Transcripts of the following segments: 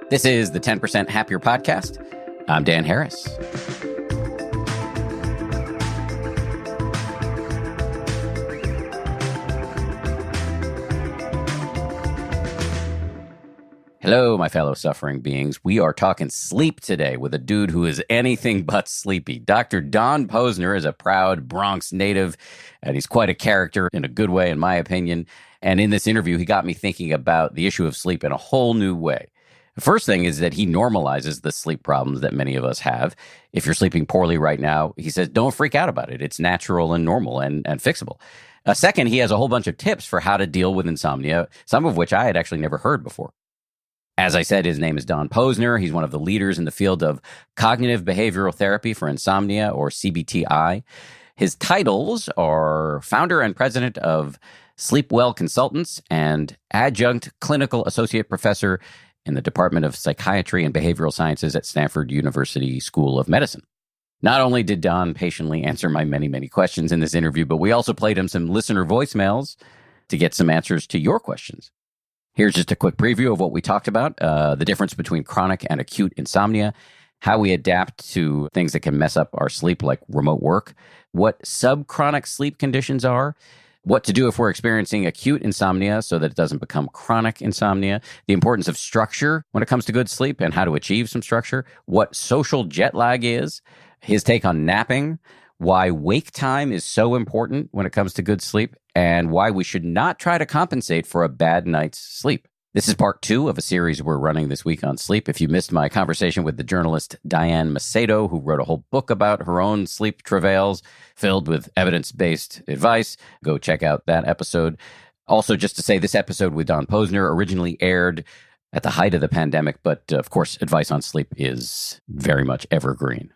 This is the 10% Happier Podcast. I'm Dan Harris. Hello, my fellow suffering beings. We are talking sleep today with a dude who is anything but sleepy. Dr. Donn Posner is a proud Bronx native, and he's quite a character in a good way, in my opinion. And in this interview, he got me thinking about the issue of sleep in a whole new way. The first thing is that he normalizes the sleep problems that many of us have. If you're sleeping poorly right now, he says, don't freak out about it. It's natural and normal and fixable. Second, he has a whole bunch of tips for how to deal with insomnia, some of which I had actually never heard before. As I said, his name is Donn Posner. He's one of the leaders in the field of cognitive behavioral therapy for insomnia, or CBTI. His titles are founder and president of Sleep Well Consultants and adjunct clinical associate professor in the Department of Psychiatry and Behavioral Sciences at Stanford University School of Medicine. Not only did Donn patiently answer my many, many questions in this interview, but we also played him some listener voicemails to get some answers to your questions. Here's just a quick preview of what we talked about, the difference between chronic and acute insomnia, how we adapt to things that can mess up our sleep, like remote work, what subchronic sleep conditions are, what to do if we're experiencing acute insomnia so that it doesn't become chronic insomnia, the importance of structure when it comes to good sleep and how to achieve some structure, what social jet lag is, his take on napping, why wake time is so important when it comes to good sleep, and why we should not try to compensate for a bad night's sleep. This is part 2 of a series we're running this week on sleep. If you missed my conversation with the journalist Diane Macedo, who wrote a whole book about her own sleep travails filled with evidence-based advice, go check out that episode. Also, just to say, this episode with Donn Posner originally aired at the height of the pandemic, but of course, advice on sleep is very much evergreen.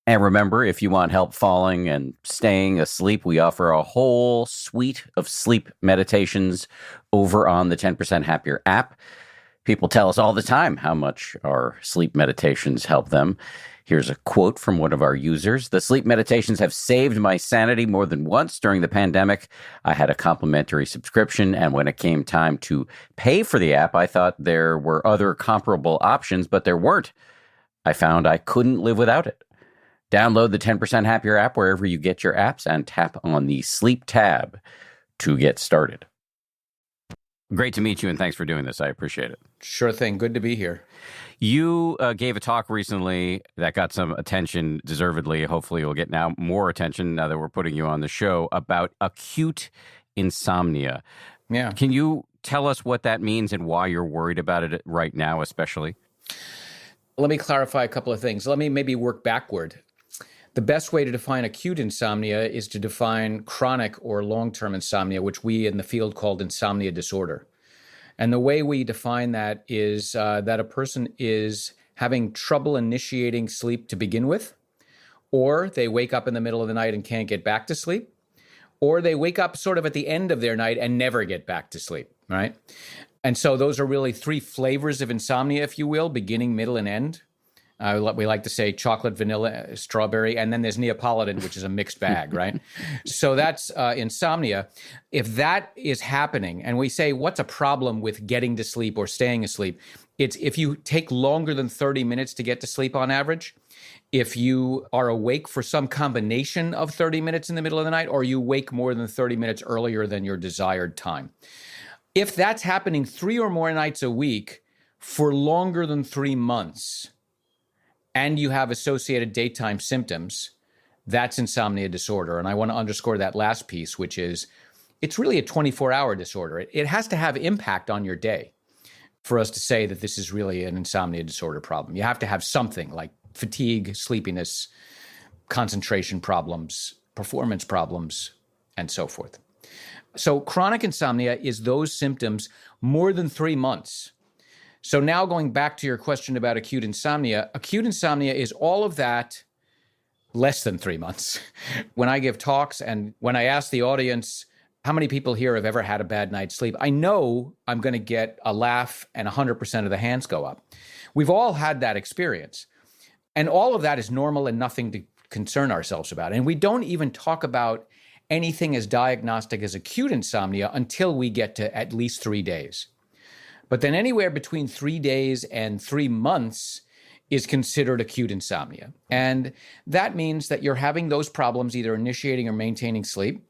And remember, if you want help falling and staying asleep, we offer a whole suite of sleep meditations over on the 10% Happier app. People tell us all the time how much our sleep meditations help them. Here's a quote from one of our users. "The sleep meditations have saved my sanity more than once during the pandemic. I had a complimentary subscription, and when it came time to pay for the app, I thought there were other comparable options, but there weren't. I found I couldn't live without it." Download the 10% Happier app wherever you get your apps and tap on the Sleep tab to get started. Great to meet you, and thanks for doing this. I appreciate it. Sure thing. Good to be here. You gave a talk recently that got some attention, deservedly. Hopefully you'll get now more attention now that we're putting you on the show, about acute insomnia. Yeah. Can you tell us what that means and why you're worried about it right now, especially? Let me clarify a couple of things. Let me maybe work backward. The best way to define acute insomnia is to define chronic or long-term insomnia, which we in the field called insomnia disorder. And the way we define that is that a person is having trouble initiating sleep to begin with, or they wake up in the middle of the night and can't get back to sleep, or they wake up sort of at the end of their night and never get back to sleep, right? And so those are really 3 flavors of insomnia, if you will, beginning, middle, and end. We like to say chocolate, vanilla, strawberry, and then there's Neapolitan, which is a mixed bag, right? So that's insomnia. If that is happening, and we say, what's a problem with getting to sleep or staying asleep? It's if you take longer than 30 minutes to get to sleep on average, if you are awake for some combination of 30 minutes in the middle of the night, or you wake more than 30 minutes earlier than your desired time. If that's happening 3 or more nights a week for longer than 3 months, and you have associated daytime symptoms, that's insomnia disorder. And I want to underscore that last piece, which is it's really a 24-hour disorder. It has to have impact on your day for us to say that this is really an insomnia disorder problem. You have to have something like fatigue, sleepiness, concentration problems, performance problems, and so forth. So chronic insomnia is those symptoms more than 3 months. So now going back to your question about acute insomnia is all of that less than 3 months. When I give talks and when I ask the audience, how many people here have ever had a bad night's sleep? I know I'm going to get a laugh and 100% of the hands go up. We've all had that experience. And all of that is normal and nothing to concern ourselves about. And we don't even talk about anything as diagnostic as acute insomnia until we get to at least 3 days. But then anywhere between 3 days and 3 months is considered acute insomnia. And that means that you're having those problems either initiating or maintaining sleep.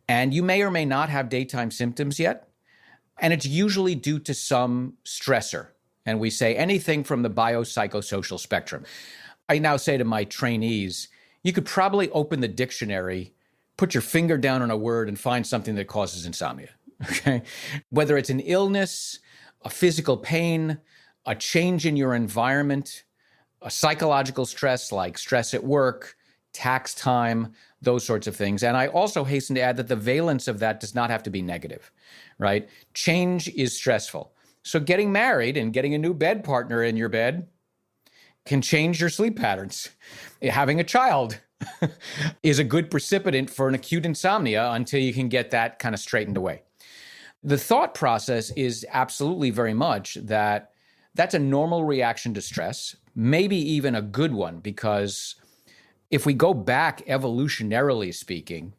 And you may or may not have daytime symptoms yet. And it's usually due to some stressor. And we say anything from the biopsychosocial spectrum. I now say to my trainees, you could probably open the dictionary, put your finger down on a word, and find something that causes insomnia. Okay? Whether it's an illness, a physical pain, a change in your environment, a psychological stress like stress at work, tax time, those sorts of things. And I also hasten to add that the valence of that does not have to be negative, right? Change is stressful. So getting married and getting a new bed partner in your bed can change your sleep patterns. Having a child is a good precipitant for an acute insomnia until you can get that kind of straightened away. The thought process is absolutely very much that that's a normal reaction to stress, maybe even a good one, because if we go back evolutionarily speaking,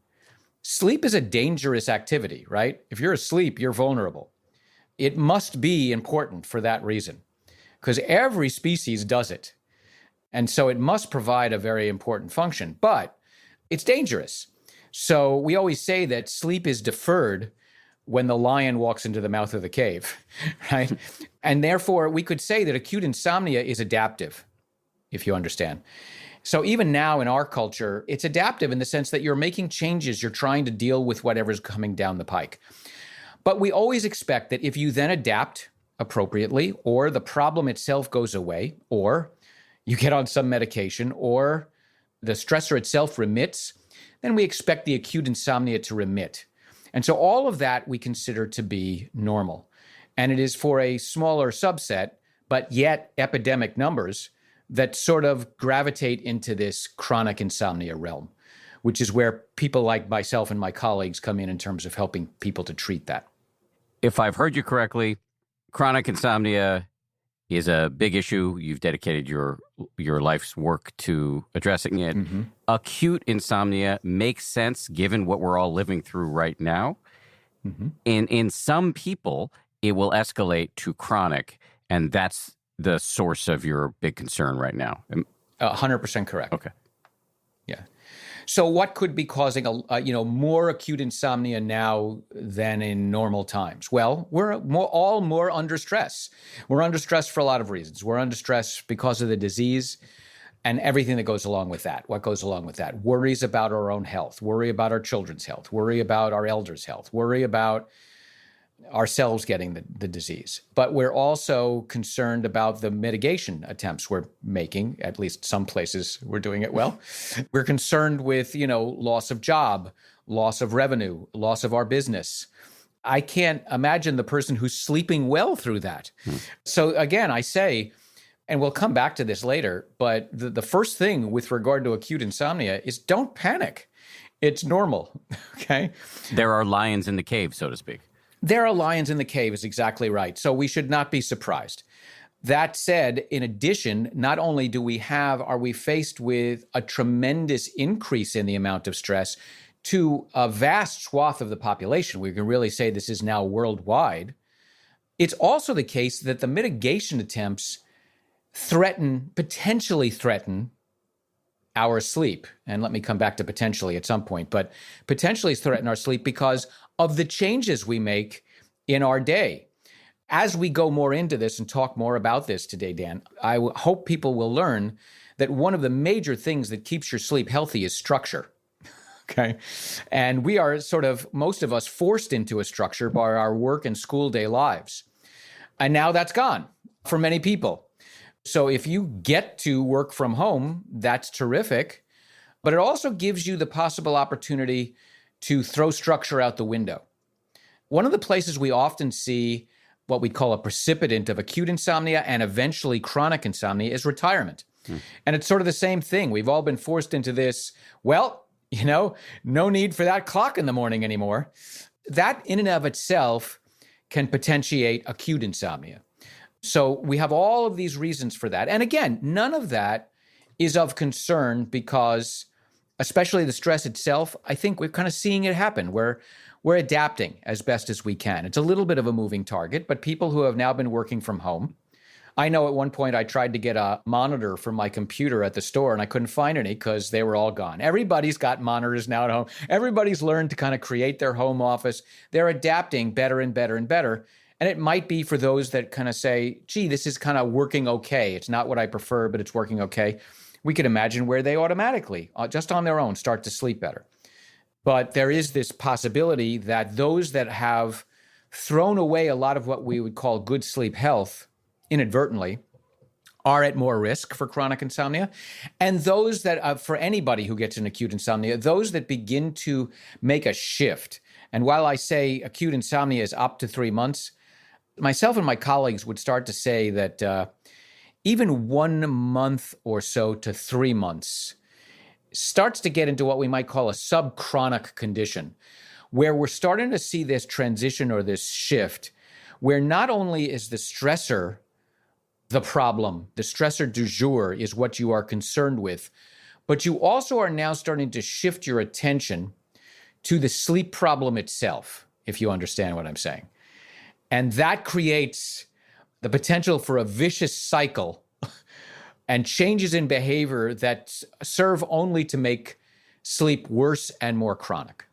sleep is a dangerous activity, right? If you're asleep, you're vulnerable. It must be important for that reason, because every species does it. And so it must provide a very important function, but it's dangerous. So we always say that sleep is deferred when the lion walks into the mouth of the cave, right? And therefore, we could say that acute insomnia is adaptive, if you understand. So even now in our culture, it's adaptive in the sense that you're making changes, you're trying to deal with whatever's coming down the pike. But we always expect that if you then adapt appropriately, or the problem itself goes away, or you get on some medication, or the stressor itself remits, then we expect the acute insomnia to remit. And so all of that we consider to be normal. And it is for a smaller subset, but yet epidemic numbers that sort of gravitate into this chronic insomnia realm, which is where people like myself and my colleagues come in terms of helping people to treat that. If I've heard you correctly, chronic insomnia is a big issue. You've dedicated your life's work to addressing it. Mm-hmm. Acute insomnia makes sense given what we're all living through right now. Mm-hmm. In some people, it will escalate to chronic, and that's the source of your big concern right now. 100% correct. Okay. Yeah. So what could be causing more acute insomnia now than in normal times? Well, we're all more under stress. We're under stress for a lot of reasons. We're under stress because of the disease and everything that goes along with that. What goes along with that? Worries about our own health, worry about our children's health, worry about our elders' health, worry about ourselves getting the disease. But we're also concerned about the mitigation attempts we're making. At least some places we're doing it well. We're concerned with, loss of job, loss of revenue, loss of our business. I can't imagine the person who's sleeping well through that. So again, I say, and we'll come back to this later, but the first thing with regard to acute insomnia is don't panic. It's normal, okay? There are lions in the cave, so to speak. There are lions in the cave is exactly right. So we should not be surprised. That said, in addition, not only are we faced with a tremendous increase in the amount of stress to a vast swath of the population, we can really say this is now worldwide. It's also the case that the mitigation attempts potentially threaten our sleep. And let me come back to potentially at some point, but potentially threaten our sleep because of the changes we make in our day. As we go more into this and talk more about this today, Dan, I hope people will learn that one of the major things that keeps your sleep healthy is structure. Okay. And we are most of us forced into a structure by our work and school day lives. And now that's gone for many people. So if you get to work from home, that's terrific. But it also gives you the possible opportunity to throw structure out the window. One of the places we often see what we call a precipitant of acute insomnia and eventually chronic insomnia is retirement. And it's sort of the same thing. We've all been forced into this, no need for that clock in the morning anymore. That in and of itself can potentiate acute insomnia. So we have all of these reasons for that. And again, none of that is of concern because especially the stress itself, I think we're kind of seeing it happen. We're adapting as best as we can. It's a little bit of a moving target, but people who have now been working from home, I know at one point I tried to get a monitor for my computer at the store and I couldn't find any because they were all gone. Everybody's got monitors now at home. Everybody's learned to kind of create their home office. They're adapting better and better and better. And it might be for those that kind of say, gee, this is kind of working okay. It's not what I prefer, but it's working okay. We could imagine where they automatically, just on their own, start to sleep better. But there is this possibility that those that have thrown away a lot of what we would call good sleep health inadvertently are at more risk for chronic insomnia. And those that, for anybody who gets an acute insomnia, those that begin to make a shift. And while I say acute insomnia is up to 3 months, myself and my colleagues would start to say that even 1 month or so to 3 months starts to get into what we might call a subchronic condition, where we're starting to see this transition or this shift, where not only is the stressor the problem, the stressor du jour is what you are concerned with, but you also are now starting to shift your attention to the sleep problem itself, if you understand what I'm saying. And that creates the potential for a vicious cycle and changes in behavior that serve only to make sleep worse and more chronic.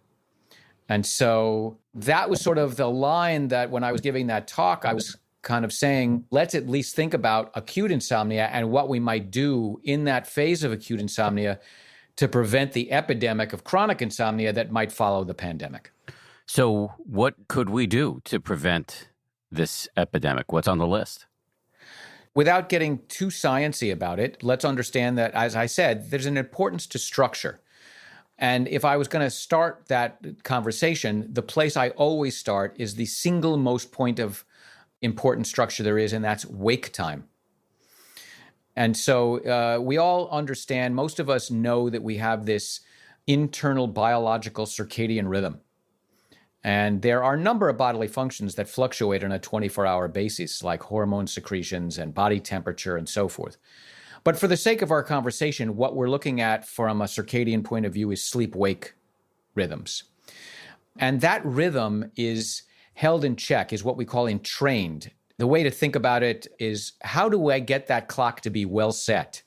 And so that was sort of the line that when I was giving that talk, I was kind of saying, let's at least think about acute insomnia and what we might do in that phase of acute insomnia to prevent the epidemic of chronic insomnia that might follow the pandemic. So what could we do to prevent this epidemic? What's on the list? Without getting too sciencey about it, let's understand that, as I said, there's an importance to structure. And if I was going to start that conversation, the place I always start is the single most point of important structure there is, and that's wake time. And so we all understand, most of us know that we have this internal biological circadian rhythm. And there are a number of bodily functions that fluctuate on a 24-hour basis, like hormone secretions and body temperature and so forth. But for the sake of our conversation, what we're looking at from a circadian point of view is sleep-wake rhythms. And that rhythm is held in check, is what we call entrained. The way to think about it is, how do I get that clock to be well set,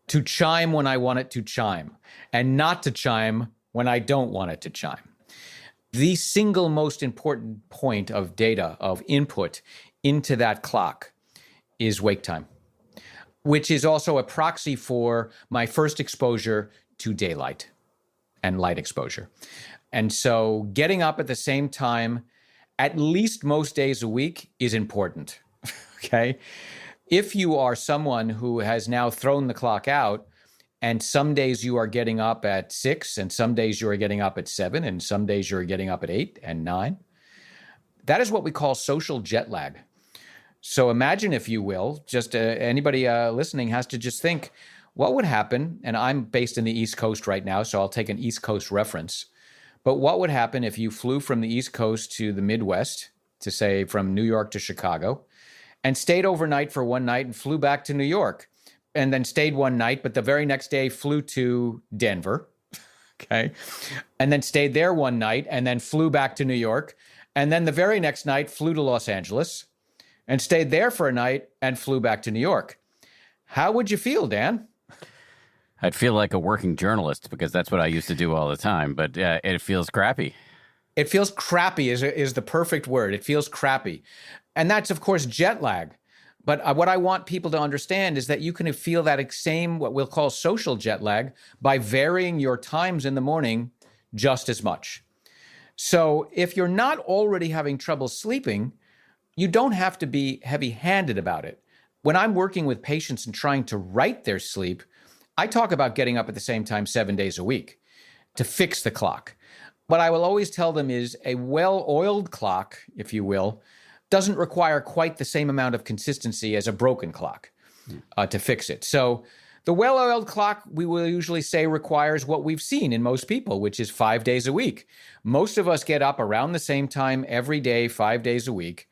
to chime when I want it to chime, and not to chime when I don't want it to chime? The single most important point of data, of input into that clock, is wake time, which is also a proxy for my first exposure to daylight and light exposure. And so getting up at the same time, at least most days a week, is important, okay? If you are someone who has now thrown the clock out, and some days you are getting up at 6, and some days you are getting up at 7, and some days you're getting up at 8 and 9. That is what we call social jet lag. So imagine, if you will, just anybody listening has to just think, what would happen, and I'm based in the East Coast right now, so I'll take an East Coast reference, but what would happen if you flew from the East Coast to the Midwest, to say from New York to Chicago, and stayed overnight for one night and flew back to New York, and then stayed one night, but the very next day flew to Denver, okay? And then stayed there one night and then flew back to New York. And then the very next night flew to Los Angeles and stayed there for a night and flew back to New York. How would you feel, Dan? I'd feel like a working journalist, because that's what I used to do all the time, but it feels crappy. It feels crappy is the perfect word. It feels crappy. And that's, of course, jet lag. But what I want people to understand is that you can feel that same, what we'll call social jet lag, by varying your times in the morning just as much. So if you're not already having trouble sleeping, you don't have to be heavy-handed about it. When I'm working with patients and trying to right their sleep, I talk about getting up at the same time 7 days a week to fix the clock. What I will always tell them is a well-oiled clock, if you will, doesn't require quite the same amount of consistency as a broken clock to fix it. So the well-oiled clock, we will usually say, requires what we've seen in most people, which is 5 days a week. Most of us get up around the same time every day, 5 days a week.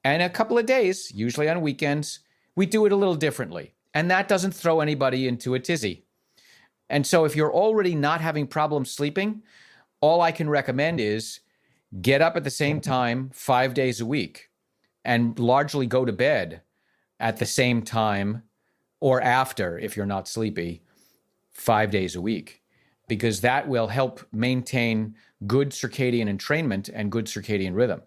And a couple of days, usually on weekends, we do it a little differently. And that doesn't throw anybody into a tizzy. And so if you're already not having problems sleeping, all I can recommend is get up at the same time 5 days a week and largely go to bed at the same time or after, if you're not sleepy, 5 days a week, because that will help maintain good circadian entrainment and good circadian rhythm.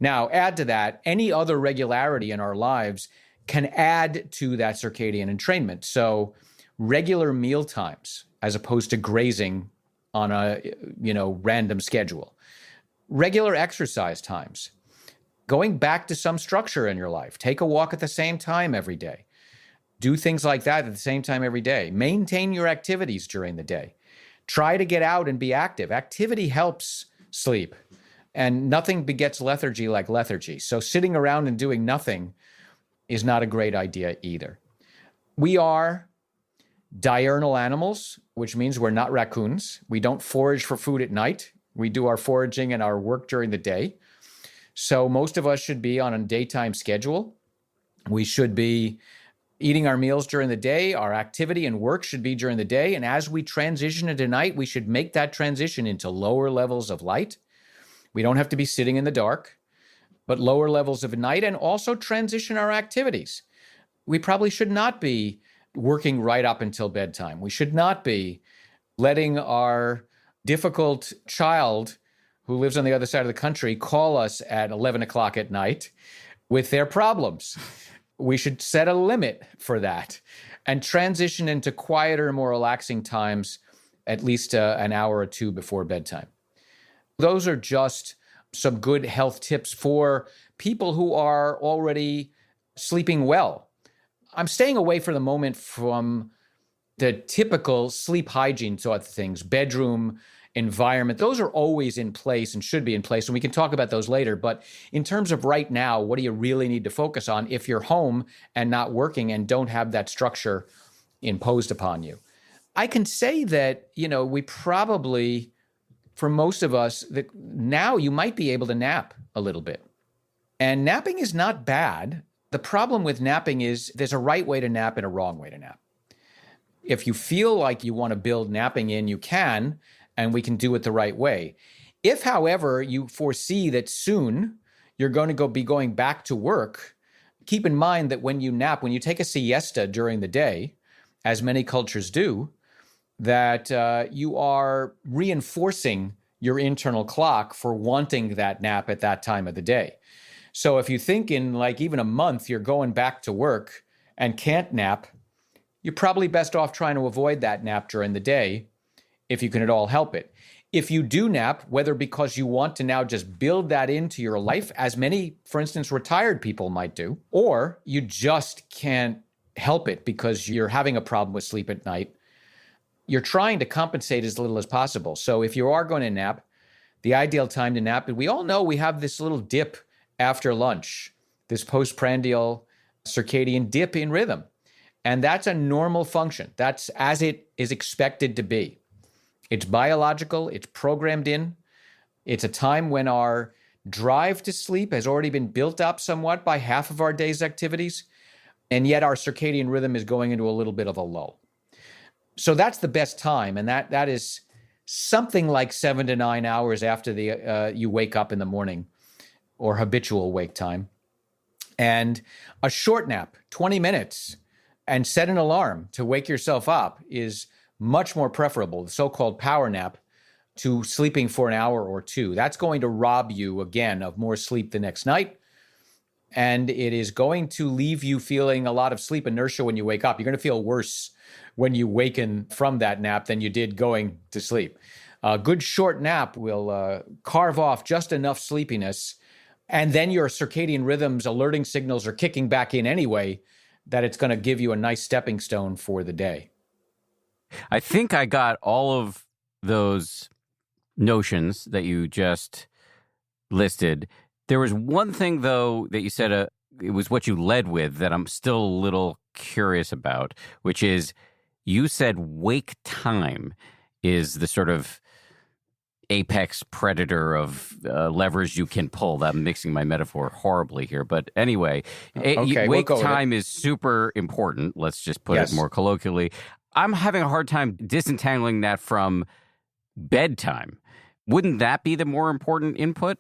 Now, add to that, any other regularity in our lives can add to that circadian entrainment. So regular meal times, as opposed to grazing on a random schedule. Regular exercise times. Going back to some structure in your life. Take a walk at the same time every day. Do things like that at the same time every day. Maintain your activities during the day. Try to get out and be active. Activity helps sleep. And nothing begets lethargy like lethargy. So sitting around and doing nothing is not a great idea either. We are diurnal animals, which means we're not raccoons. We don't forage for food at night. We do our foraging and our work during the day. So most of us should be on a daytime schedule. We should be eating our meals during the day. Our activity and work should be during the day. And as we transition into night, we should make that transition into lower levels of light. We don't have to be sitting in the dark, but lower levels of night, and also transition our activities. We probably should not be working right up until bedtime. We should not be letting our difficult child who lives on the other side of the country call us at 11 o'clock at night with their problems. We should set a limit for that and transition into quieter, more relaxing times, at least an hour or two before bedtime. Those are just some good health tips for people who are already sleeping well. I'm staying away for the moment from the typical sleep hygiene sort of things, bedroom, environment. Those are always in place and should be in place, and we can talk about those later. But in terms of right now, what do you really need to focus on if you're home and not working and don't have that structure imposed upon you? I can say that, we probably, for most of us, that now you might be able to nap a little bit. And napping is not bad. The problem with napping is there's a right way to nap and a wrong way to nap. If you feel like you want to build napping in, you can, and we can do it the right way. If, however, you foresee that soon you're going to be going back to work, keep in mind that when you nap, when you take a siesta during the day, as many cultures do, that you are reinforcing your internal clock for wanting that nap at that time of the day. So if you think in even a month you're going back to work and can't nap, you're probably best off trying to avoid that nap during the day if you can at all help it. If you do nap, whether because you want to now just build that into your life, as many, for instance, retired people might do, or you just can't help it because you're having a problem with sleep at night, you're trying to compensate as little as possible. So if you are going to nap, the ideal time to nap, and we all know we have this little dip after lunch, this postprandial circadian dip in rhythm. And that's a normal function. That's as it is expected to be. It's biological, it's programmed in. It's a time when our drive to sleep has already been built up somewhat by half of our day's activities, and yet our circadian rhythm is going into a little bit of a lull. So that's the best time, and that is something like 7 to 9 hours after you wake up in the morning, or habitual wake time. And a short nap, 20 minutes, and set an alarm to wake yourself up is much more preferable, the so-called power nap, to sleeping for an hour or two. That's going to rob you, again, of more sleep the next night. And it is going to leave you feeling a lot of sleep inertia when you wake up. You're going to feel worse when you waken from that nap than you did going to sleep. A good short nap will carve off just enough sleepiness, and then your circadian rhythms, alerting signals are kicking back in anyway, that it's going to give you a nice stepping stone for the day. I think I got all of those notions that you just listed. There was one thing, though, that you said, it was what you led with, that I'm still a little curious about, which is you said wake time is the sort of apex predator of levers you can pull. I'm mixing my metaphor horribly here. But anyway, wake time is super important. Let's just put it more colloquially. I'm having a hard time disentangling that from bedtime. Wouldn't that be the more important input?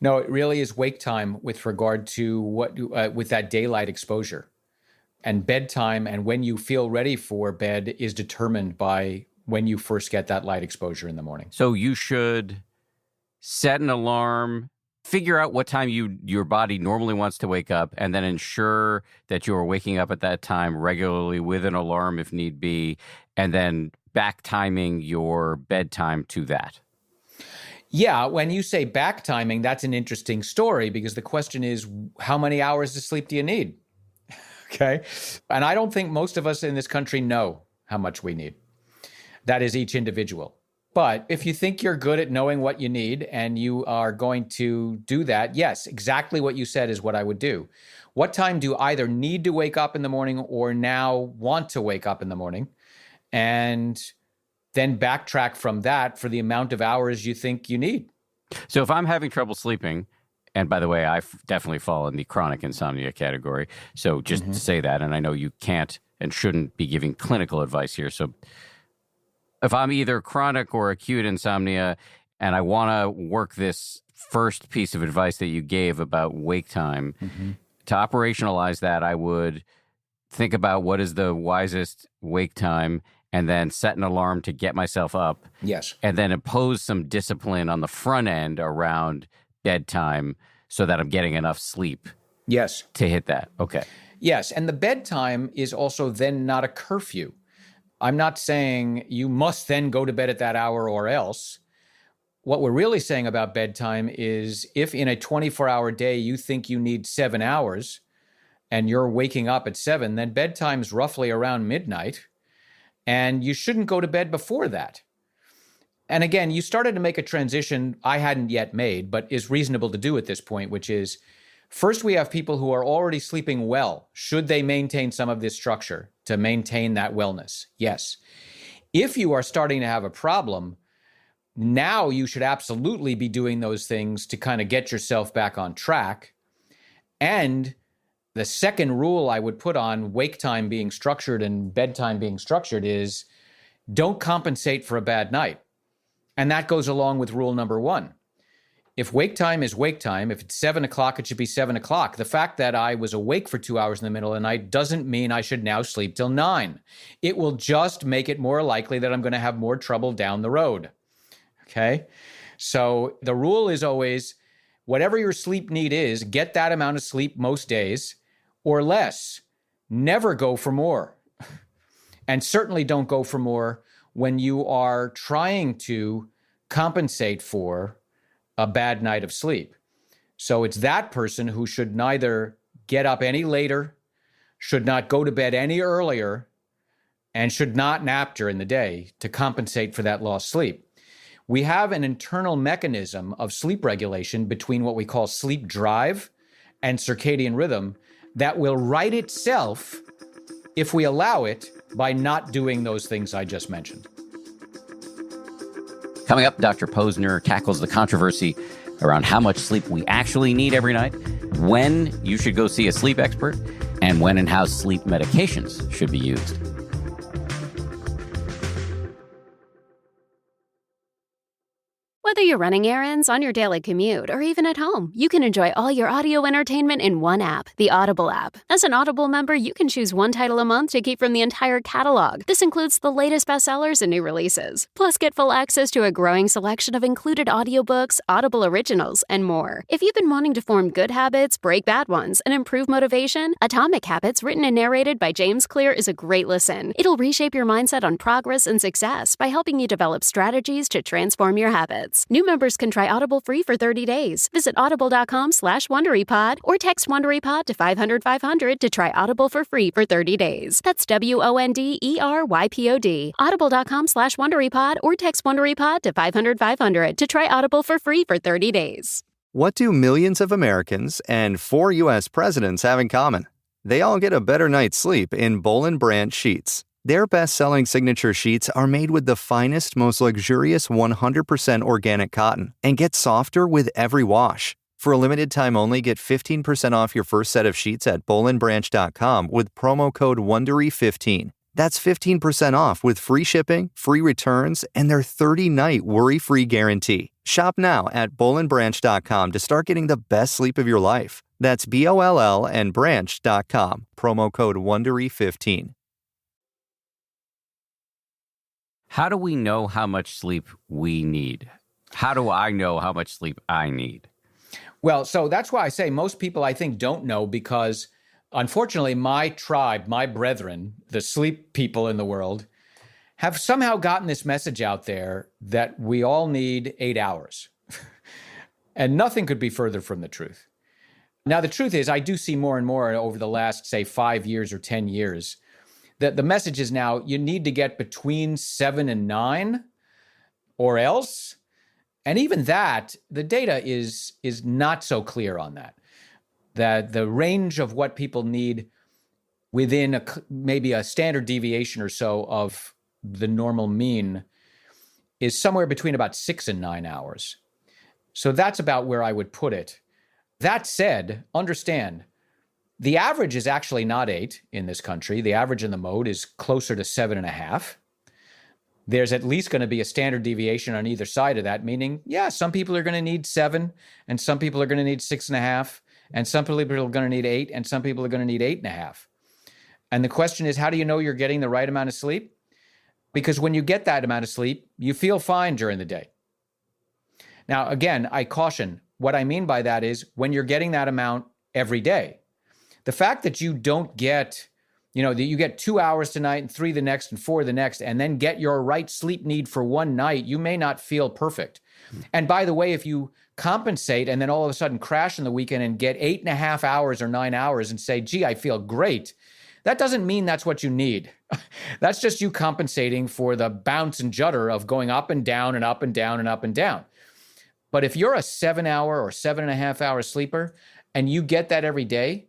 No, it really is wake time with regard to with that daylight exposure. And bedtime and when you feel ready for bed is determined by when you first get that light exposure in the morning. So you should set an alarm, figure out what time your body normally wants to wake up, and then ensure that you are waking up at that time regularly with an alarm if need be, and then back timing your bedtime to that. Yeah, when you say back timing, that's an interesting story because the question is, how many hours of sleep do you need? Okay. And I don't think most of us in this country know how much we need. That is each individual. But if you think you're good at knowing what you need and you are going to do that, yes, exactly what you said is what I would do. What time do you either need to wake up in the morning or now want to wake up in the morning? And then backtrack from that for the amount of hours you think you need. So if I'm having trouble sleeping, and by the way, I definitely fall in the chronic insomnia category. So just to say that, and I know you can't and shouldn't be giving clinical advice here. So if I'm either chronic or acute insomnia, and I want to work this first piece of advice that you gave about wake time, to operationalize that, I would think about what is the wisest wake time and then set an alarm to get myself up. Yes. And then impose some discipline on the front end around bedtime so that I'm getting enough sleep. Yes. To hit that. Okay. Yes. And the bedtime is also then not a curfew. I'm not saying you must then go to bed at that hour or else. What we're really saying about bedtime is if in a 24-hour day you think you need 7 hours and you're waking up at 7, then bedtime's roughly around midnight, and you shouldn't go to bed before that. And again, you started to make a transition I hadn't yet made, but is reasonable to do at this point, which is first we have people who are already sleeping well. Should they maintain some of this structure to maintain that wellness? Yes. If you are starting to have a problem, now you should absolutely be doing those things to kind of get yourself back on track. And the second rule I would put on wake time being structured and bedtime being structured is don't compensate for a bad night. And that goes along with rule number 1. If wake time is wake time, if it's 7 o'clock, it should be 7 o'clock. The fact that I was awake for 2 hours in the middle of the night doesn't mean I should now sleep till 9. It will just make it more likely that I'm going to have more trouble down the road. Okay? So the rule is always, whatever your sleep need is, get that amount of sleep most days or less. Never go for more. And certainly don't go for more when you are trying to compensate for a bad night of sleep. So it's that person who should neither get up any later, should not go to bed any earlier, and should not nap during the day to compensate for that lost sleep. We have an internal mechanism of sleep regulation between what we call sleep drive and circadian rhythm that will right itself if we allow it by not doing those things I just mentioned. Coming up, Dr. Posner tackles the controversy around how much sleep we actually need every night, when you should go see a sleep expert, and when and how sleep medications should be used. Whether you're running errands, on your daily commute, or even at home, you can enjoy all your audio entertainment in one app, the Audible app. As an Audible member, you can choose one title a month to keep from the entire catalog. This includes the latest bestsellers and new releases. Plus, get full access to a growing selection of included audiobooks, Audible originals, and more. If you've been wanting to form good habits, break bad ones, and improve motivation, Atomic Habits, written and narrated by James Clear, is a great listen. It'll reshape your mindset on progress and success by helping you develop strategies to transform your habits. New members can try Audible free for 30 days. Visit audible.com/WonderyPod or text WonderyPod to 500-500 to try Audible for free for 30 days. That's WONDERYPOD. Audible.com/WonderyPod or text WonderyPod to 500-500 to try Audible for free for 30 days. What do millions of Americans and 4 U.S. presidents have in common? They all get a better night's sleep in Boll & Branch sheets. Their best-selling signature sheets are made with the finest, most luxurious 100% organic cotton and get softer with every wash. For a limited time only, get 15% off your first set of sheets at bollandbranch.com with promo code WONDERY15. That's 15% off with free shipping, free returns, and their 30-night worry-free guarantee. Shop now at bollandbranch.com to start getting the best sleep of your life. That's BOLL and branch.com. Promo code WONDERY15. How do we know how much sleep we need? How do I know how much sleep I need? Well, so that's why I say most people, I think, don't know because, unfortunately, my tribe, my brethren, the sleep people in the world, have somehow gotten this message out there that we all need 8 hours. And nothing could be further from the truth. Now, the truth is, I do see more and more over the last, say, 5 years or 10 years, that the message is now you need to get between 7 and 9 or else. And even that, the data is not so clear on that. That the range of what people need within maybe a standard deviation or so of the normal mean is somewhere between about 6 and 9 hours. So that's about where I would put it. That said, understand, the average is actually not 8 in this country. The average in the mode is closer to 7.5. There's at least going to be a standard deviation on either side of that, meaning, yeah, some people are going to need 7, and some people are going to need 6.5, and some people are going to need 8, and some people are going to need 8.5. And the question is, how do you know you're getting the right amount of sleep? Because when you get that amount of sleep, you feel fine during the day. Now, again, I caution, what I mean by that is when you're getting that amount every day. The fact that you don't get, that you get 2 hours tonight and 3 the next and 4 the next, and then get your right sleep need for one night, you may not feel perfect. And by the way, if you compensate and then all of a sudden crash in the weekend and get 8.5 hours or 9 hours and say, gee, I feel great, that doesn't mean that's what you need. That's just you compensating for the bounce and judder of going up and down and up and down and up and down. But if you're a 7-hour or 7.5-hour sleeper and you get that every day,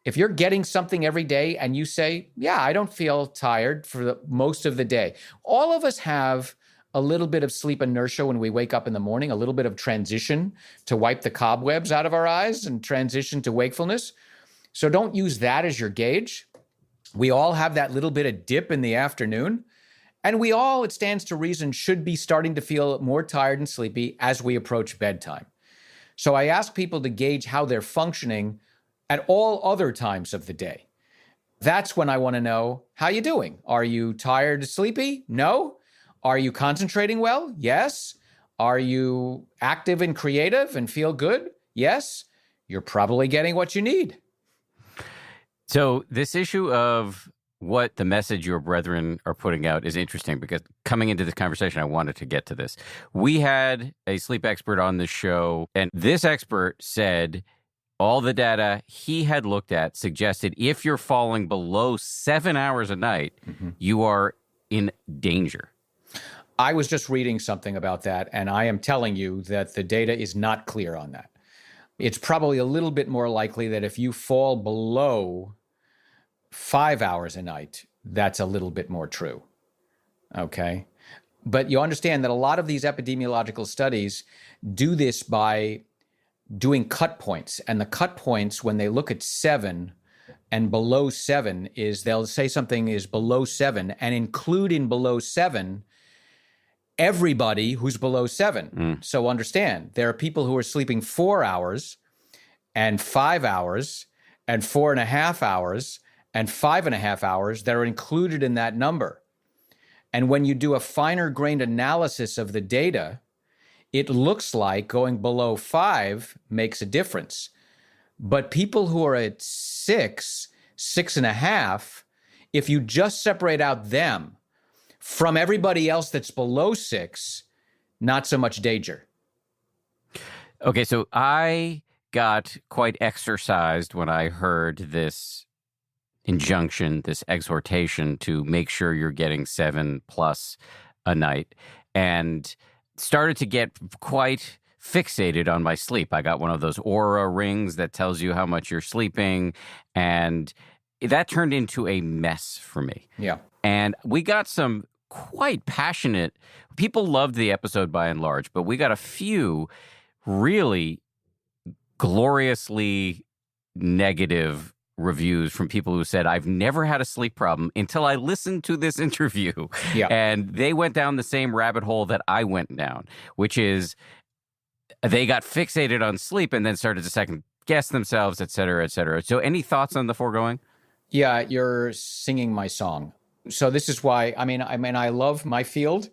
if you're getting something every day and you say, yeah, I don't feel tired for most of the day. All of us have a little bit of sleep inertia when we wake up in the morning, a little bit of transition to wipe the cobwebs out of our eyes and transition to wakefulness. So don't use that as your gauge. We all have that little bit of dip in the afternoon. And we all, it stands to reason, should be starting to feel more tired and sleepy as we approach bedtime. So I ask people to gauge how they're functioning at all other times of the day. That's when I want to know, how you doing? Are you tired, sleepy? No. Are you concentrating well? Yes. Are you active and creative and feel good? Yes. You're probably getting what you need. So this issue of what the message your brethren are putting out is interesting because coming into this conversation, I wanted to get to this. We had a sleep expert on the show, and this expert said all the data he had looked at suggested if you're falling below 7 hours a night, you are in danger. I was just reading something about that, and I am telling you that the data is not clear on that. It's probably a little bit more likely that if you fall below 5 hours a night, that's a little bit more true. Okay? But you understand that a lot of these epidemiological studies do this by doing cut points. And the cut points, when they look at 7 and below 7, is they'll say something is below 7 and include in below 7 everybody who's below 7. So understand, there are people who are sleeping 4 hours and 5 hours and 4.5 hours and 5.5 hours that are included in that number. And when you do a finer grained analysis of the data, it looks like going below 5 makes a difference. But people who are at 6, 6.5, if you just separate out them from everybody else that's below 6, not so much danger. Okay, so I got quite exercised when I heard this injunction, this exhortation to make sure you're getting 7+ a night, and started to get quite fixated on my sleep. I got one of those Aura rings that tells you how much you're sleeping, and that turned into a mess for me. Yeah. And we got some quite passionate, people loved the episode by and large, but we got a few really gloriously negative reviews from people who said, I've never had a sleep problem until I listened to this interview. Yeah. And they went down the same rabbit hole that I went down, which is they got fixated on sleep and then started to second guess themselves, et cetera, et cetera. So any thoughts on the foregoing? Yeah, you're singing my song. So this is why, I love my field.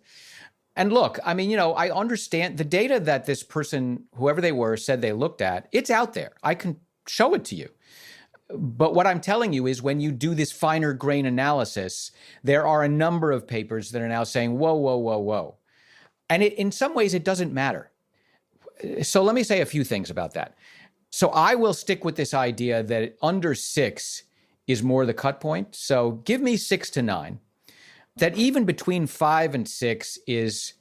And look, I understand the data that this person, whoever they were, said they looked at. It's out there. I can show it to you. But what I'm telling you is when you do this finer grain analysis, there are a number of papers that are now saying, whoa, whoa, whoa, whoa. And in some ways, it doesn't matter. So let me say a few things about that. So I will stick with this idea that under 6 is more the cut point. So give me 6 to 9. That even between 5 and 6 is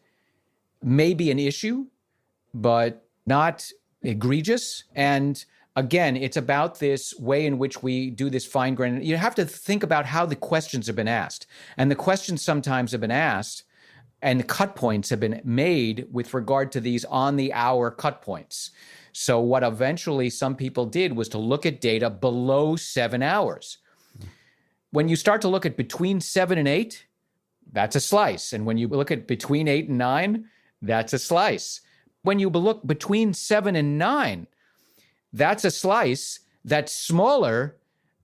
maybe an issue, but not egregious. And again, it's about this way in which we do this fine grain. You have to think about how the questions have been asked. And the questions sometimes have been asked and the cut points have been made with regard to these on the hour cut points. So what eventually some people did was to look at data below 7 hours. When you start to look at between 7 and 8, that's a slice. And when you look at between 8 and 9, that's a slice. When you look between 7 and 9, that's a slice that's smaller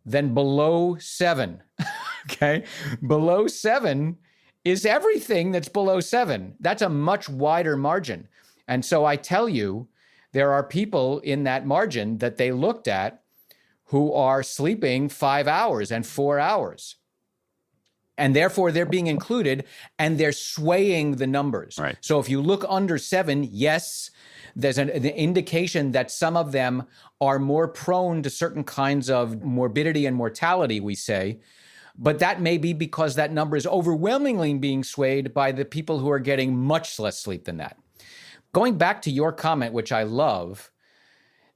than below 7. Okay? Below 7 is everything that's below 7. That's a much wider margin. And so I tell you, there are people in that margin that they looked at who are sleeping 5 hours and 4 hours. And therefore, they're being included and they're swaying the numbers. Right. So if you look under 7, yes, there's an indication that some of them are more prone to certain kinds of morbidity and mortality, we say. But that may be because that number is overwhelmingly being swayed by the people who are getting much less sleep than that. Going back to your comment, which I love,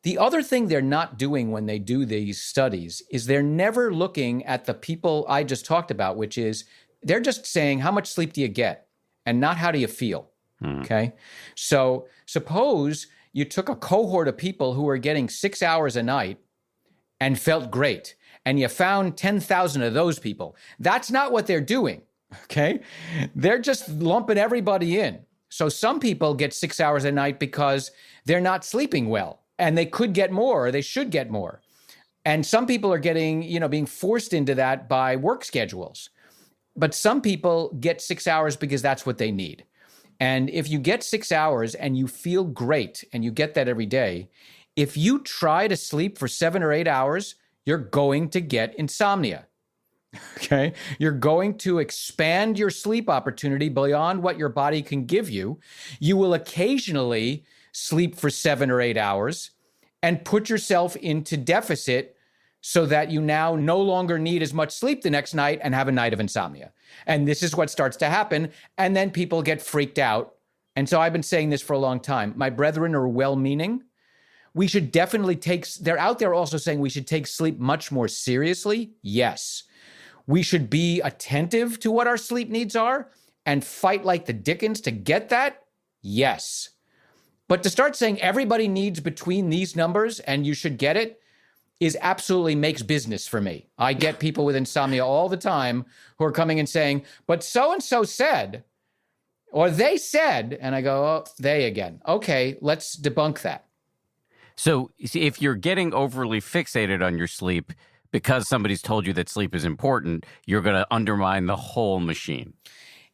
the other thing they're not doing when they do these studies is they're never looking at the people I just talked about, which is they're just saying, how much sleep do you get? And not how do you feel? Okay. So suppose you took a cohort of people who were getting 6 hours a night and felt great, and you found 10,000 of those people. That's not what they're doing. Okay. They're just lumping everybody in. So some people get 6 hours a night because they're not sleeping well. And they could get more, or they should get more. And some people are getting, being forced into that by work schedules. But some people get 6 hours because that's what they need. And if you get 6 hours and you feel great, and you get that every day, if you try to sleep for 7 or 8 hours, you're going to get insomnia. Okay? You're going to expand your sleep opportunity beyond what your body can give you. You will occasionally sleep for 7 or 8 hours and put yourself into deficit so that you now no longer need as much sleep the next night and have a night of insomnia. And this is what starts to happen. And then people get freaked out. And so I've been saying this for a long time. My brethren are well-meaning. We should definitely they're out there also saying we should take sleep much more seriously. Yes. We should be attentive to what our sleep needs are and fight like the dickens to get that. Yes. But to start saying everybody needs between these numbers and you should get it is absolutely makes business for me. I get people with insomnia all the time who are coming and saying, but so-and-so said, or they said, and I go, oh, they again. Okay, let's debunk that. So if you're getting overly fixated on your sleep because somebody's told you that sleep is important, you're going to undermine the whole machine.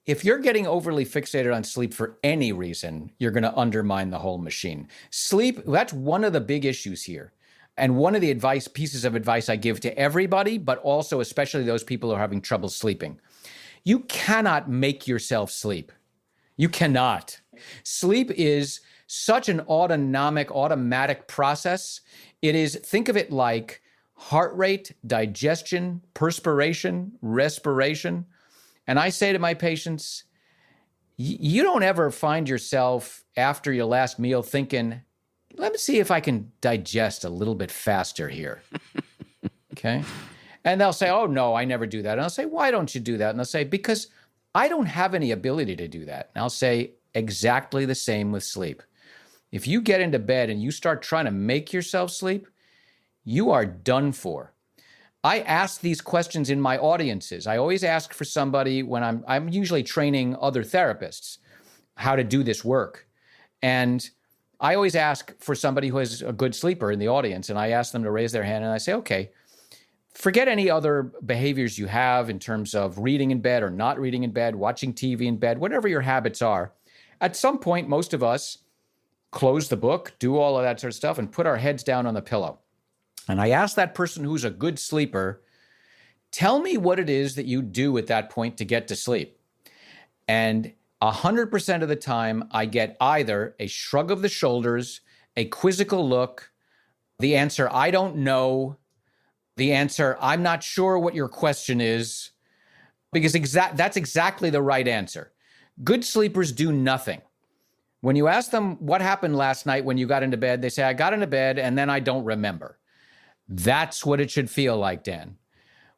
If you're getting overly fixated on sleep for any reason, you're going to undermine the whole machine. Sleep, that's one of the big issues here. And one of the pieces of advice I give to everybody, but also especially those people who are having trouble sleeping. You cannot make yourself sleep. You cannot. Sleep is such an automatic process. It is, think of it like heart rate, digestion, perspiration, respiration. And I say to my patients, you don't ever find yourself after your last meal thinking, let me see if I can digest a little bit faster here. Okay? And they'll say, oh, no, I never do that. And I'll say, why don't you do that? And they'll say, because I don't have any ability to do that. And I'll say, exactly the same with sleep. If you get into bed and you start trying to make yourself sleep, you are done for. I ask these questions in my audiences. I always ask for somebody when I'm usually training other therapists how to do this work. And I always ask for somebody who is a good sleeper in the audience, and I ask them to raise their hand, and I say, okay, forget any other behaviors you have in terms of reading in bed or not reading in bed, watching TV in bed, whatever your habits are. At some point, most of us close the book, do all of that sort of stuff, and put our heads down on the pillow. And I ask that person who's a good sleeper, tell me what it is that you do at that point to get to sleep. And 100% of the time, I get either a shrug of the shoulders, a quizzical look, the answer, I don't know, the answer, I'm not sure what your question is, because that's exactly the right answer. Good sleepers do nothing. When you ask them what happened last night when you got into bed, they say, I got into bed and then I don't remember. That's what it should feel like, Dan.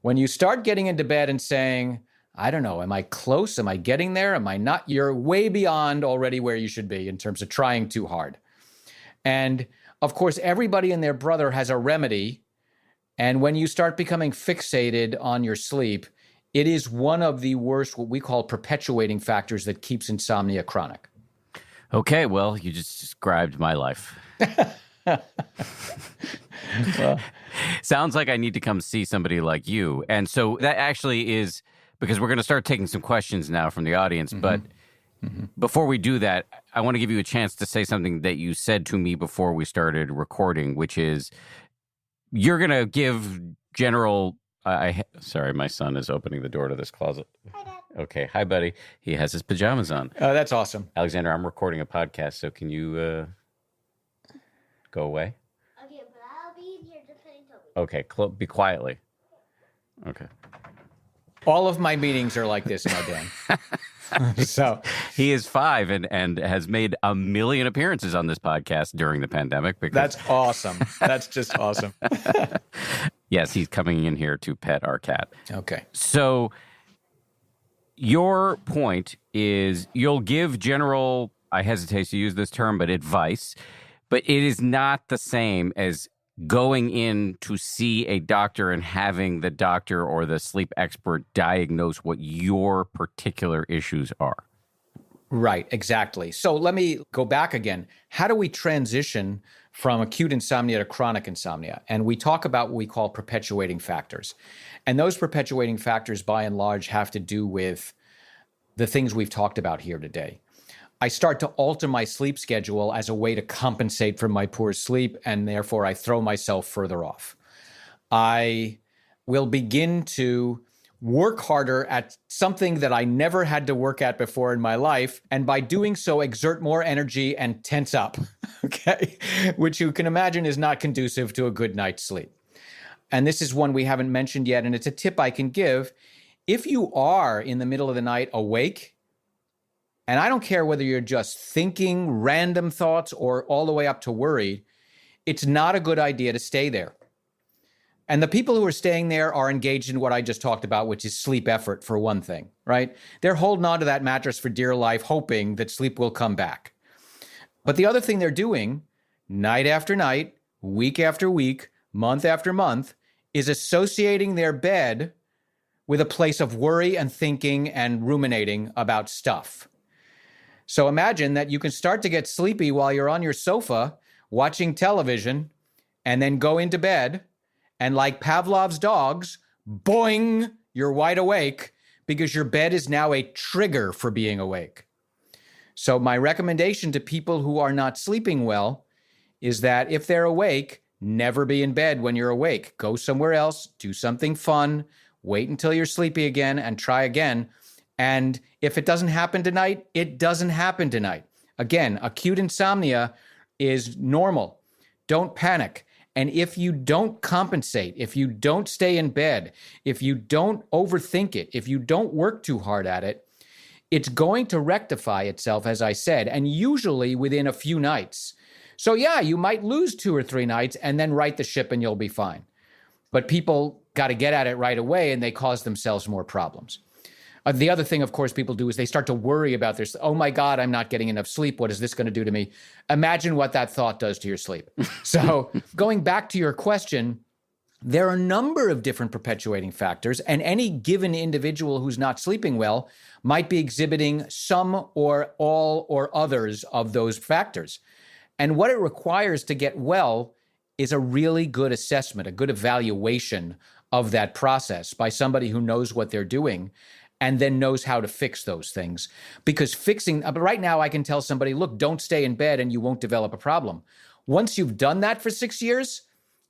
When you start getting into bed and saying, I don't know, am I close? Am I getting there? Am I not? You're way beyond already where you should be in terms of trying too hard. And of course, everybody and their brother has a remedy. And when you start becoming fixated on your sleep, it is one of the worst, what we call perpetuating factors that keeps insomnia chronic. Okay, well, you just described my life. Well, sounds like I need to come see somebody like you. And so that actually is, because we're going to start taking some questions now from the audience. But before we do that, I want to give you a chance to say something that you said to me before we started recording, which is you're going to give general... sorry, my son is opening the door to this closet. Hi, Dad. Okay. Hi, buddy. He has his pajamas on. Oh, that's awesome. Alexander, I'm recording a podcast, so can you go away? Okay, but I'll be in here defending Toby. Okay, be quietly. Okay. All of my meetings are like this now, Dan. So he is 5 and has made 1 million appearances on this podcast during the pandemic. Because... That's awesome. That's just awesome. Yes, he's coming in here to pet our cat. Okay. So your point is you'll give general, I hesitate to use this term, but advice, but it is not the same as going in to see a doctor and having the doctor or the sleep expert diagnose what your particular issues are. Right, exactly. So let me go back again. How do we transition from acute insomnia to chronic insomnia? And we talk about what we call perpetuating factors. And those perpetuating factors, by and large, have to do with the things we've talked about here today. I start to alter my sleep schedule as a way to compensate for my poor sleep, and therefore I throw myself further off. I will begin to work harder at something that I never had to work at before in my life, and by doing so, exert more energy and tense up, okay? Which you can imagine is not conducive to a good night's sleep. And this is one we haven't mentioned yet, and it's a tip I can give. If you are in the middle of the night awake, and I don't care whether you're just thinking random thoughts or all the way up to worry, it's not a good idea to stay there. And the people who are staying there are engaged in what I just talked about, which is sleep effort, for one thing, right? They're holding on to that mattress for dear life, hoping that sleep will come back. But the other thing they're doing, night after night, week after week, month after month, is associating their bed with a place of worry and thinking and ruminating about stuff. So imagine that you can start to get sleepy while you're on your sofa watching television and then go into bed, and like Pavlov's dogs, boing, you're wide awake because your bed is now a trigger for being awake. So my recommendation to people who are not sleeping well is that if they're awake, never be in bed when you're awake. Go somewhere else, do something fun, wait until you're sleepy again and try again. And if it doesn't happen tonight, it doesn't happen tonight. Again, acute insomnia is normal. Don't panic. And if you don't compensate, if you don't stay in bed, if you don't overthink it, if you don't work too hard at it, it's going to rectify itself, as I said, and usually within a few nights. So yeah, you might lose 2 or 3 nights and then right the ship and you'll be fine. But people got to get at it right away and they cause themselves more problems. The other thing, of course, people do is they start to worry about this. Oh my God, I'm not getting enough sleep. What is this going to do to me? Imagine what that thought does to your sleep. So going back to your question, There are a number of different perpetuating factors, and any given individual who's not sleeping well might be exhibiting some or all or others of those factors. And what it requires to get well is a really good assessment, a good evaluation of that process by somebody who knows what they're doing and then knows how to fix those things. Because right now I can tell somebody, look, don't stay in bed and you won't develop a problem. Once you've done that for 6 years,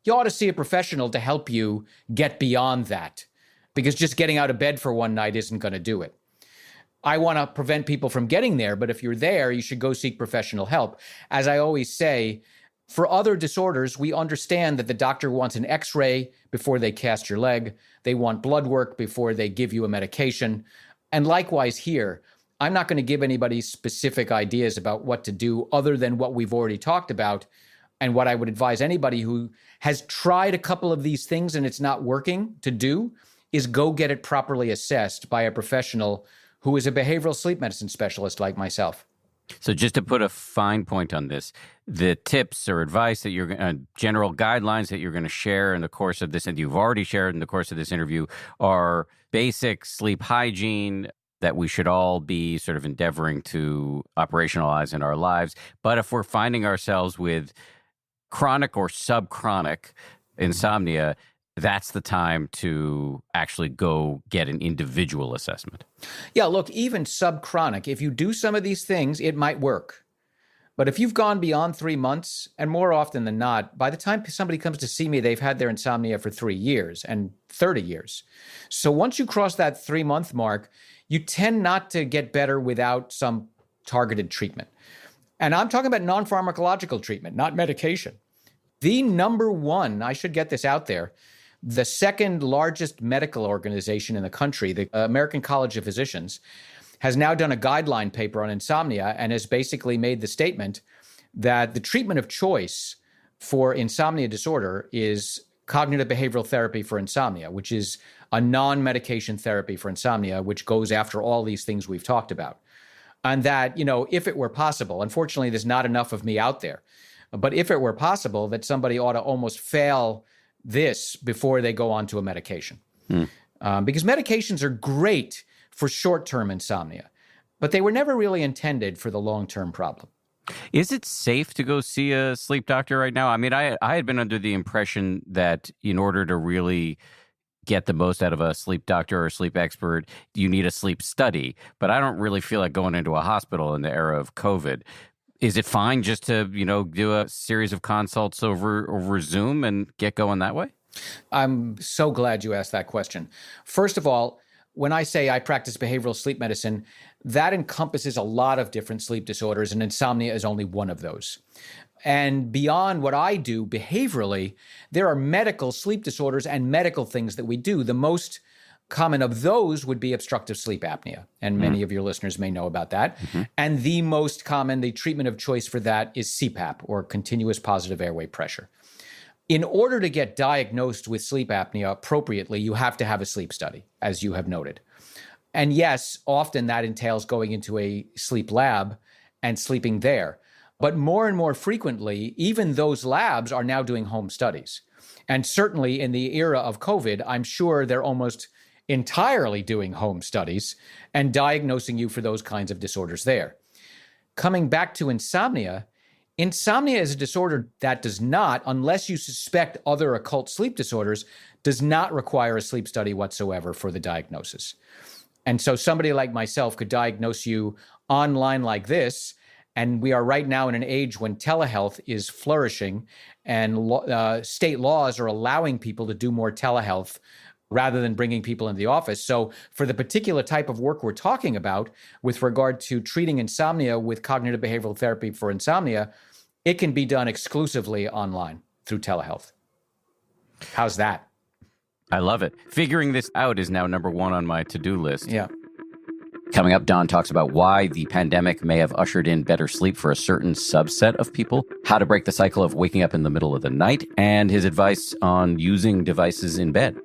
you ought to see a professional to help you get beyond that, because just getting out of bed for one night isn't going to do it. I want to prevent people from getting there, but if you're there, you should go seek professional help. As I always say, for other disorders, we understand that the doctor wants an X-ray before they cast your leg. They want blood work before they give you a medication. And likewise here, I'm not going to give anybody specific ideas about what to do other than what we've already talked about. And what I would advise anybody who has tried a couple of these things and it's not working to do is go get it properly assessed by a professional who is a behavioral sleep medicine specialist like myself. So just to put a fine point on this, the tips or advice that general guidelines that you're going to share in the course of this, and you've already shared in the course of this interview, are basic sleep hygiene that we should all be sort of endeavoring to operationalize in our lives. But if we're finding ourselves with chronic or subchronic insomnia, that's the time to actually go get an individual assessment. Yeah, look, even subchronic, if you do some of these things, it might work. But if you've gone beyond 3 months, and more often than not, by the time somebody comes to see me, they've had their insomnia for 3 years and 30 years. So once you cross that 3-month mark, you tend not to get better without some targeted treatment. And I'm talking about non-pharmacological treatment, not medication. The number one, I should get this out there, the second largest medical organization in the country, the American College of Physicians, has now done a guideline paper on insomnia and has basically made the statement that the treatment of choice for insomnia disorder is cognitive behavioral therapy for insomnia, which is a non-medication therapy for insomnia, which goes after all these things we've talked about. And that, if it were possible, unfortunately, there's not enough of me out there, but if it were possible, that somebody ought to almost fail this before they go on to a medication. Because medications are great for short-term insomnia, but they were never really intended for the long-term problem. Is it safe to go see a sleep doctor right now? I mean, I had been under the impression that in order to really get the most out of a sleep doctor or a sleep expert, you need a sleep study. But I don't really feel like going into a hospital in the era of COVID. Is it fine just to, do a series of consults over Zoom and get going that way? I'm so glad you asked that question. First of all, when I say I practice behavioral sleep medicine, that encompasses a lot of different sleep disorders, and insomnia is only one of those. And beyond what I do behaviorally, there are medical sleep disorders and medical things that we do. The most common of those would be obstructive sleep apnea, and many of your listeners may know about that. And the most common, the treatment of choice for that is CPAP, or continuous positive airway pressure. In order to get diagnosed with sleep apnea appropriately, you have to have a sleep study, as you have noted. And yes, often that entails going into a sleep lab and sleeping there. But more and more frequently, even those labs are now doing home studies. And certainly in the era of COVID, I'm sure they're almost entirely doing home studies and diagnosing you for those kinds of disorders there. Coming back to insomnia, insomnia is a disorder that does not, unless you suspect other occult sleep disorders, does not require a sleep study whatsoever for the diagnosis. And so somebody like myself could diagnose you online like this, and we are right now in an age when telehealth is flourishing and state laws are allowing people to do more telehealth rather than bringing people into the office. So for the particular type of work we're talking about with regard to treating insomnia with cognitive behavioral therapy for insomnia, it can be done exclusively online through telehealth. How's that? I love it. Figuring this out is now number one on my to-do list. Yeah. Coming up, Donn talks about why the pandemic may have ushered in better sleep for a certain subset of people, how to break the cycle of waking up in the middle of the night, and his advice on using devices in bed.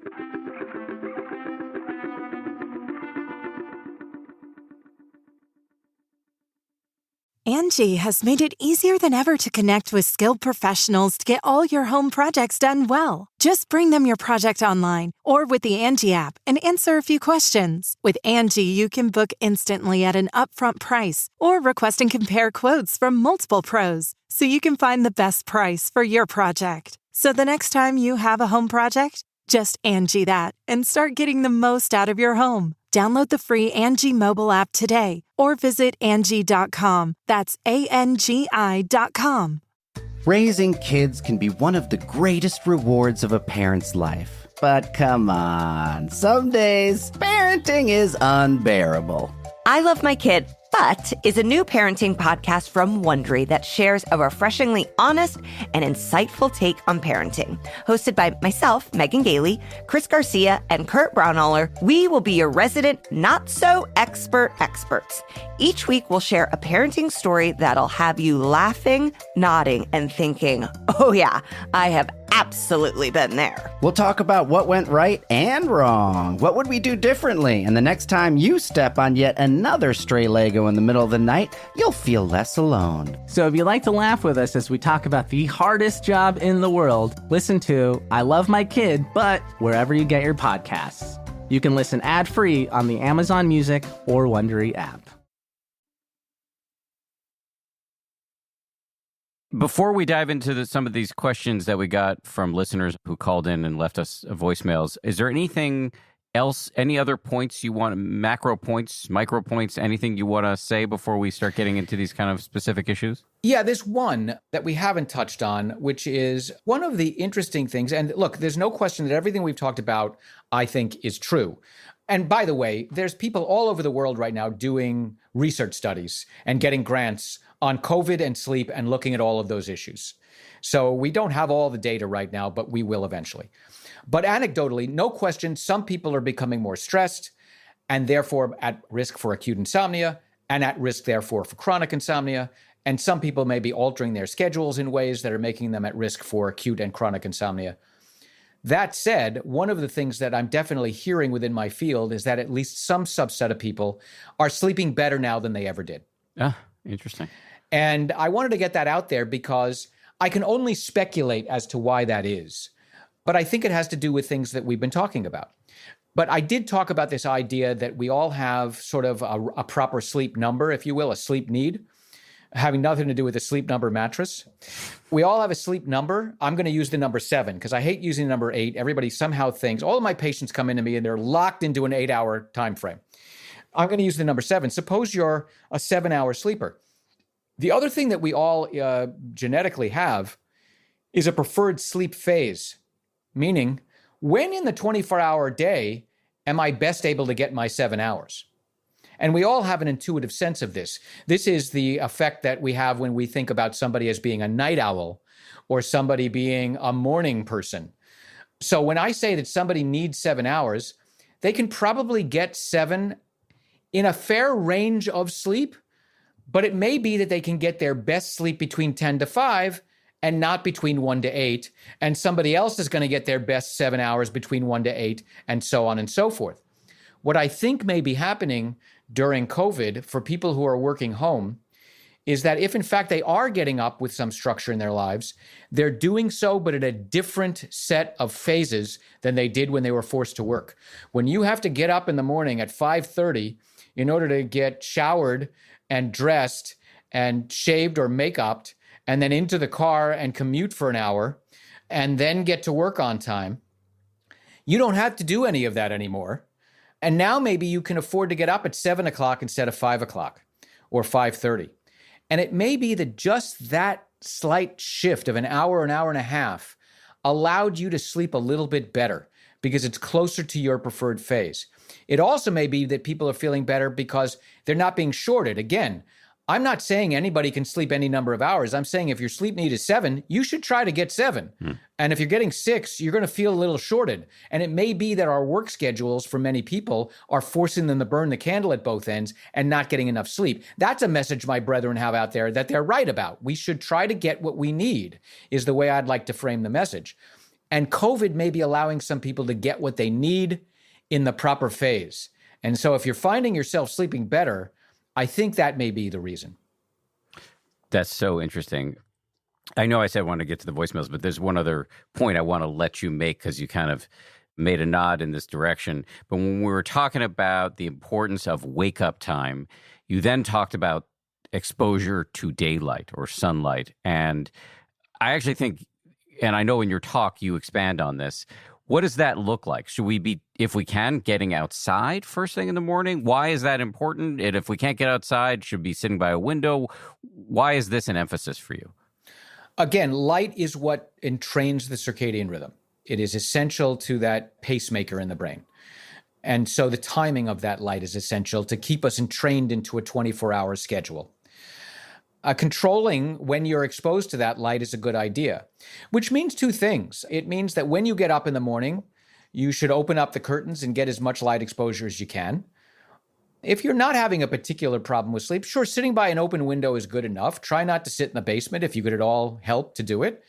Angie has made it easier than ever to connect with skilled professionals to get all your home projects done well. Just bring them your project online or with the Angie app and answer a few questions. With Angie, you can book instantly at an upfront price or request and compare quotes from multiple pros so you can find the best price for your project. So the next time you have a home project, just Angie that and start getting the most out of your home. Download the free Angie mobile app today or visit Angie.com. That's ANGI.com. Raising kids can be one of the greatest rewards of a parent's life. But come on, some days parenting is unbearable. I Love My Kid, But is a new parenting podcast from Wondery that shares a refreshingly honest and insightful take on parenting. Hosted by myself, Megan Gailey, Chris Garcia, and Kurt Braunohler, we will be your resident not-so-expert experts. Each week, we'll share a parenting story that'll have you laughing, nodding, and thinking, oh yeah, I have absolutely been there. We'll talk about what went right and wrong. What would we do differently? And the next time you step on yet another stray Lego in the middle of the night, you'll feel less alone. So if you like to laugh with us as we talk about the hardest job in the world, listen to I Love My Kid, But wherever you get your podcasts. You can listen ad-free on the Amazon Music or Wondery app. Before we dive into some of these questions that we got from listeners who called in and left us voicemails, is there anything else, any other points you want, macro points, micro points, anything you want to say before we start getting into these kind of specific issues? Yeah, there's one that we haven't touched on, which is one of the interesting things. And look, there's no question that everything we've talked about, I think, is true. And by the way, there's people all over the world right now doing research studies and getting grants on COVID and sleep and looking at all of those issues. So we don't have all the data right now, but we will eventually. But anecdotally, no question, some people are becoming more stressed and therefore at risk for acute insomnia and at risk, therefore, for chronic insomnia. And some people may be altering their schedules in ways that are making them at risk for acute and chronic insomnia. That said, one of the things that I'm definitely hearing within my field is that at least some subset of people are sleeping better now than they ever did. Interesting. And I wanted to get that out there because I can only speculate as to why that is. But I think it has to do with things that we've been talking about. But I did talk about this idea that we all have sort of a proper sleep number, if you will, a sleep need, having nothing to do with a sleep number mattress. We all have a sleep number. I'm going to use the number 7 because I hate using the number 8. Everybody somehow thinks, all of my patients come into me and they're locked into an 8-hour time frame. I'm going to use the number 7. Suppose you're a 7-hour sleeper. The other thing that we all genetically have is a preferred sleep phase, meaning when in the 24-hour day am I best able to get my 7 hours? And we all have an intuitive sense of this. This is the effect that we have when we think about somebody as being a night owl or somebody being a morning person. So when I say that somebody needs 7 hours, they can probably get 7 in a fair range of sleep, but it may be that they can get their best sleep between 10 to 5 and not between 1 to 8. And somebody else is going to get their best 7 hours between 1 to 8 and so on and so forth. What I think may be happening during COVID for people who are working home is that if in fact they are getting up with some structure in their lives, they're doing so, but at a different set of phases than they did when they were forced to work. When you have to get up in the morning at 5:30 in order to get showered and dressed and shaved or make-upped, and then into the car and commute for an hour, and then get to work on time, you don't have to do any of that anymore. And now maybe you can afford to get up at 7 o'clock instead of 5 o'clock or 5:30. And it may be that just that slight shift of an hour and a half allowed you to sleep a little bit better because it's closer to your preferred phase. It also may be that people are feeling better because they're not being shorted. Again, I'm not saying anybody can sleep any number of hours. I'm saying if your sleep need is 7, you should try to get 7. And if you're getting 6, you're going to feel a little shorted. And it may be that our work schedules for many people are forcing them to burn the candle at both ends and not getting enough sleep. That's a message my brethren have out there that they're right about. We should try to get what we need is the way I'd like to frame the message. And COVID may be allowing some people to get what they need in the proper phase. And so if you're finding yourself sleeping better, I think that may be the reason. That's so interesting. I know I said I wanted to get to the voicemails, but there's one other point I want to let you make because you kind of made a nod in this direction. But when we were talking about the importance of wake up time, you then talked about exposure to daylight or sunlight. And I actually think, and I know in your talk you expand on this, what does that look like? Should we be, if we can, getting outside first thing in the morning? Why is that important? And if we can't get outside, should we be sitting by a window? Why is this an emphasis for you? Again, light is what entrains the circadian rhythm. It is essential to that pacemaker in the brain. And so the timing of that light is essential to keep us entrained into a 24-hour schedule. Controlling when you're exposed to that light is a good idea, which means two things. It means that when you get up in the morning, you should open up the curtains and get as much light exposure as you can. If you're not having a particular problem with sleep, sure, sitting by an open window is good enough. Try not to sit in the basement if you could at all help to do it.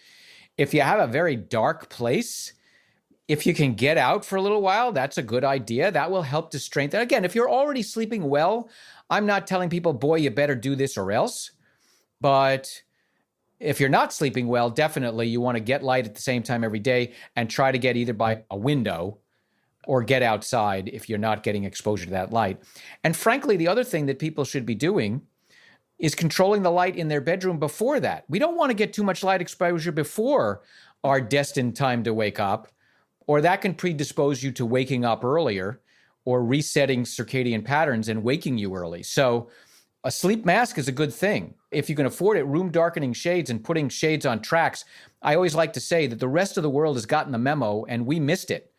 If you have a very dark place, if you can get out for a little while, that's a good idea. That will help to strengthen. Again, if you're already sleeping well, I'm not telling people, boy, you better do this or else. But if you're not sleeping well, definitely you want to get light at the same time every day and try to get either by a window or get outside if you're not getting exposure to that light. And frankly, the other thing that people should be doing is controlling the light in their bedroom before that. We don't want to get too much light exposure before our destined time to wake up, or that can predispose you to waking up earlier or resetting circadian patterns and waking you early. So a sleep mask is a good thing. If you can afford it, room darkening shades and putting shades on tracks. I always like to say that the rest of the world has gotten the memo and we missed it.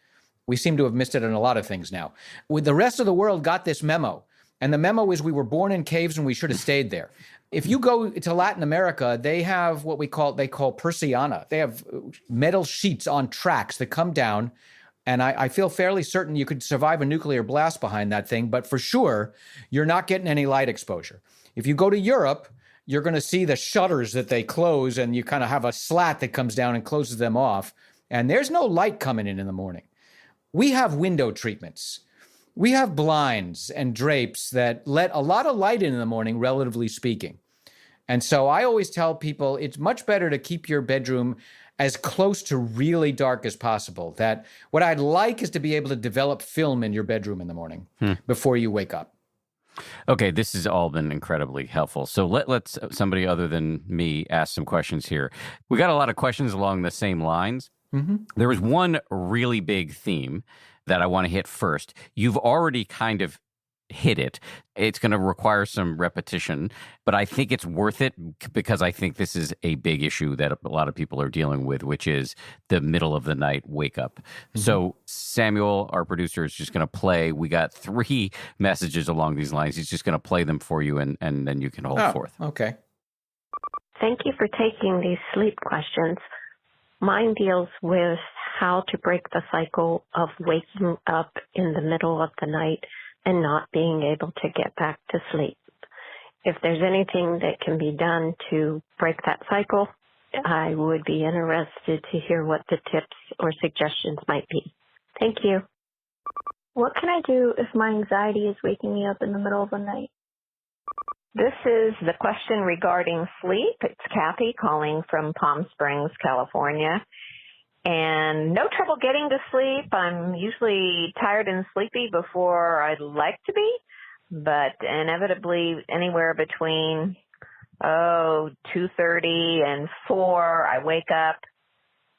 We seem to have missed it on a lot of things now. The rest of the world got this memo. And the memo is we were born in caves and we should have stayed there. If you go to Latin America, they have what they call persiana. They have metal sheets on tracks that come down. And I feel fairly certain you could survive a nuclear blast behind that thing. But for sure, you're not getting any light exposure. If you go to Europe, you're going to see the shutters that they close and you kind of have a slat that comes down and closes them off. And there's no light coming in the morning. We have window treatments. We have blinds and drapes that let a lot of light in the morning, relatively speaking. And so I always tell people it's much better to keep your bedroom as close to really dark as possible. That what I'd like is to be able to develop film in your bedroom in the morning before you wake up. Okay, this has all been incredibly helpful. So let's somebody other than me ask some questions here. We got a lot of questions along the same lines. Mm-hmm. There was one really big theme that I want to hit first. You've already kind of hit it. It's going to require some repetition, but I think it's worth it because I think this is a big issue that a lot of people are dealing with, which is the middle of the night wake up. Mm-hmm. So Samuel, our producer, is just going to play. We got 3 messages along these lines. He's just going to play them for you, and then you can hold forth. Okay. Thank you for taking these sleep questions. Mine deals with how to break the cycle of waking up in the middle of the night and not being able to get back to sleep. If there's anything that can be done to break that cycle, I would be interested to hear what the tips or suggestions might be. Thank you. What can I do if my anxiety is waking me up in the middle of the night? This is the question regarding sleep. It's Kathy calling from Palm Springs, California. And no trouble getting to sleep. I'm usually tired and sleepy before I'd like to be, but inevitably anywhere between 2:30 and 4, I wake up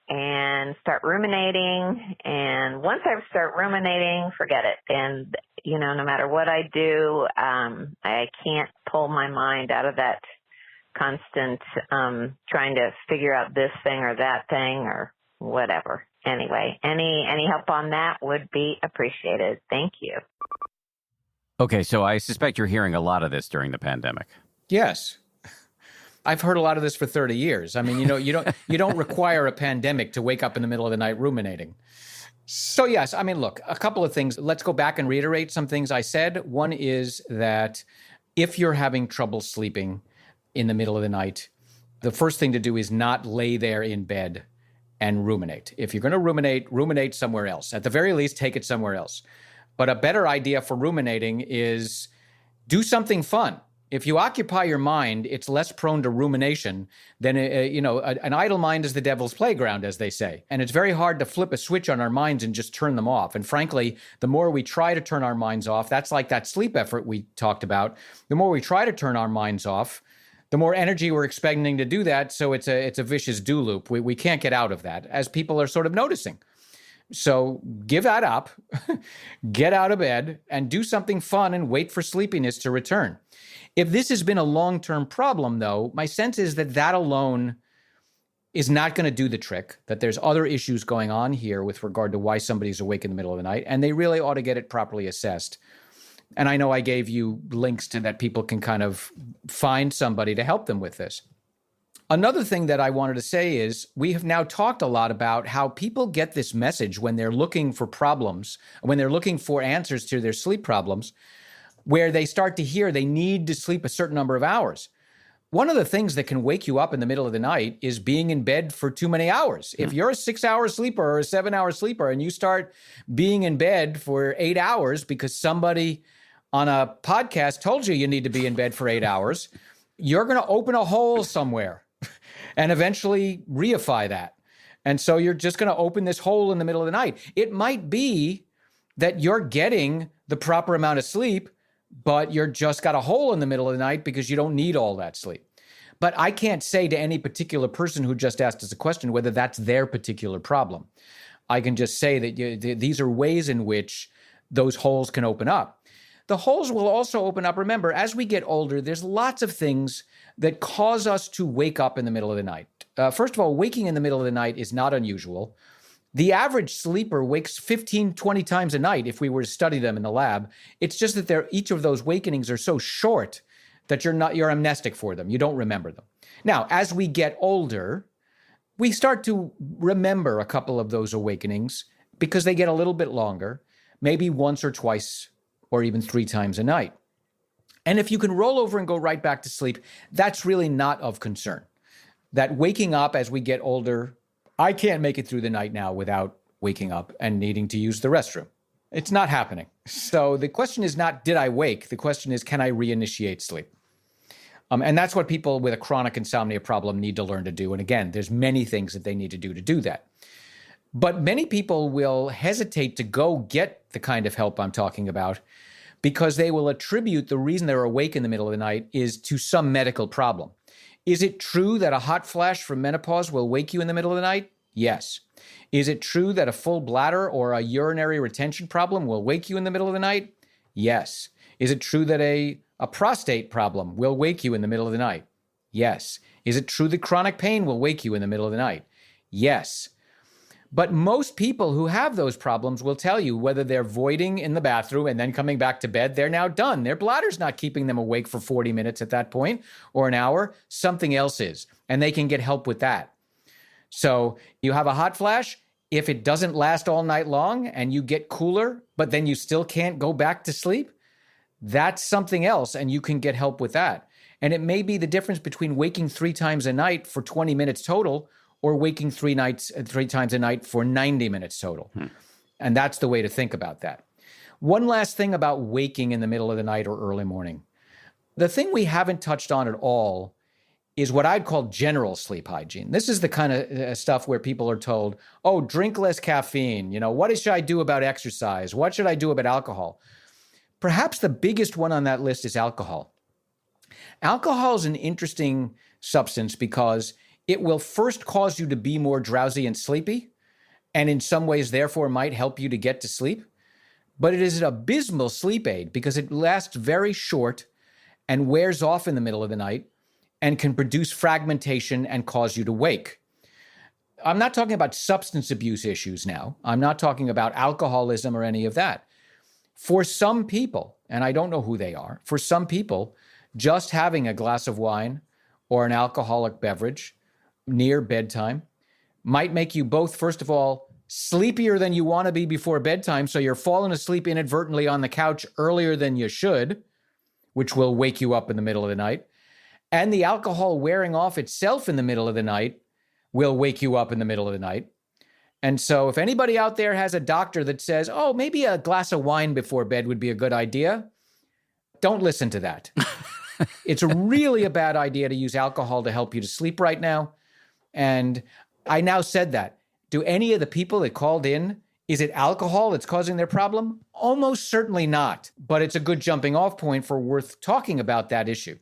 and start ruminating. And once I start ruminating, forget it. And, no matter what I do, I can't pull my mind out of that constant trying to figure out this thing or that thing or whatever. Anyway, any help on that would be appreciated. Thank you. Okay, so I suspect you're hearing a lot of this during the pandemic. Yes. I've heard a lot of this for 30 years. I mean, you don't require a pandemic to wake up in the middle of the night ruminating. So yes, I mean, look, a couple of things. Let's go back and reiterate some things I said. One is that if you're having trouble sleeping in the middle of the night, the first thing to do is not lay there in bed and ruminate. If you're going to ruminate somewhere else. At the very least, take it somewhere else. But a better idea for ruminating is do something fun. If you occupy your mind, it's less prone to rumination than, an idle mind is the devil's playground, as they say. And it's very hard to flip a switch on our minds and just turn them off. And frankly, the more we try to turn our minds off, that's like that sleep effort we talked about. The more we try to turn our minds off, the more energy we're expending to do that. So it's a vicious do loop. We can't get out of that, as people are sort of noticing. So give that up, get out of bed, and do something fun and wait for sleepiness to return. If this has been a long-term problem, though, my sense is that alone is not going to do the trick, that there's other issues going on here with regard to why somebody's awake in the middle of the night, and they really ought to get it properly assessed. And I know I gave you links to that people can kind of find somebody to help them with this. Another thing that I wanted to say is we have now talked a lot about how people get this message when they're looking for problems, when they're looking for answers to their sleep problems, where they start to hear they need to sleep a certain number of hours. One of the things that can wake you up in the middle of the night is being in bed for too many hours. If you're a 6-hour sleeper or a 7-hour sleeper and you start being in bed for 8 hours because somebody on a podcast told you need to be in bed for 8 hours, you're going to open a hole somewhere and eventually reify that. And so you're just going to open this hole in the middle of the night. It might be that you're getting the proper amount of sleep, but you're just got a hole in the middle of the night because you don't need all that sleep. But I can't say to any particular person who just asked us a question whether that's their particular problem. I can just say that these are ways in which those holes can open up. The holes will also open up. Remember, as we get older, there's lots of things that cause us to wake up in the middle of the night. First of all, waking in the middle of the night is not unusual. The average sleeper wakes 15, 20 times a night if we were to study them in the lab. It's just that each of those wakenings are so short that you're amnestic for them. You don't remember them. Now, as we get older, we start to remember a couple of those awakenings because they get a little bit longer, maybe once or twice or even 3 times a night. And if you can roll over and go right back to sleep, that's really not of concern. That waking up as we get older, I can't make it through the night now without waking up and needing to use the restroom. It's not happening. So the question is not, did I wake? The question is, can I reinitiate sleep? And that's what people with a chronic insomnia problem need to learn to do. And again, there's many things that they need to do that. But many people will hesitate to go get the kind of help I'm talking about because they will attribute the reason they're awake in the middle of the night is to some medical problem. Is it true that a hot flash from menopause will wake you in the middle of the night? Yes. Is it true that a full bladder or a urinary retention problem will wake you in the middle of the night? Yes. Is it true that a prostate problem will wake you in the middle of the night? Yes. Is it true that chronic pain will wake you in the middle of the night? Yes. But most people who have those problems will tell you whether they're voiding in the bathroom and then coming back to bed, they're now done. Their bladder's not keeping them awake for 40 minutes at that point or an hour. Something else is, and they can get help with that. So you have a hot flash. If it doesn't last all night long and you get cooler, but then you still can't go back to sleep, that's something else, and you can get help with that. And it may be the difference between waking 3 times a night for 20 minutes total or waking 3 times a night for 90 minutes total. And that's the way to think about that. One last thing about waking in the middle of the night or early morning. The thing we haven't touched on at all is what I'd call general sleep hygiene. This is the kind of stuff where people are told, oh, drink less caffeine. What should I do about exercise? What should I do about alcohol? Perhaps the biggest one on that list is alcohol. Alcohol is an interesting substance because it will first cause you to be more drowsy and sleepy, and in some ways, therefore, might help you to get to sleep. But it is an abysmal sleep aid because it lasts very short and wears off in the middle of the night and can produce fragmentation and cause you to wake. I'm not talking about substance abuse issues now. I'm not talking about alcoholism or any of that. For some people, and I don't know who they are, for some people, just having a glass of wine or an alcoholic beverage near bedtime might make you both, first of all, sleepier than you want to be before bedtime, so you're falling asleep inadvertently on the couch earlier than you should, which will wake you up in the middle of the night. And the alcohol wearing off itself in the middle of the night will wake you up in the middle of the night. And so if anybody out there has a doctor that says, oh, maybe a glass of wine before bed would be a good idea, don't listen to that. It's really a bad idea to use alcohol to help you to sleep right now. And I now said that. Do any of the people that called in, is it alcohol that's causing their problem? Almost certainly not. But it's a good jumping off point for worth talking about that issue.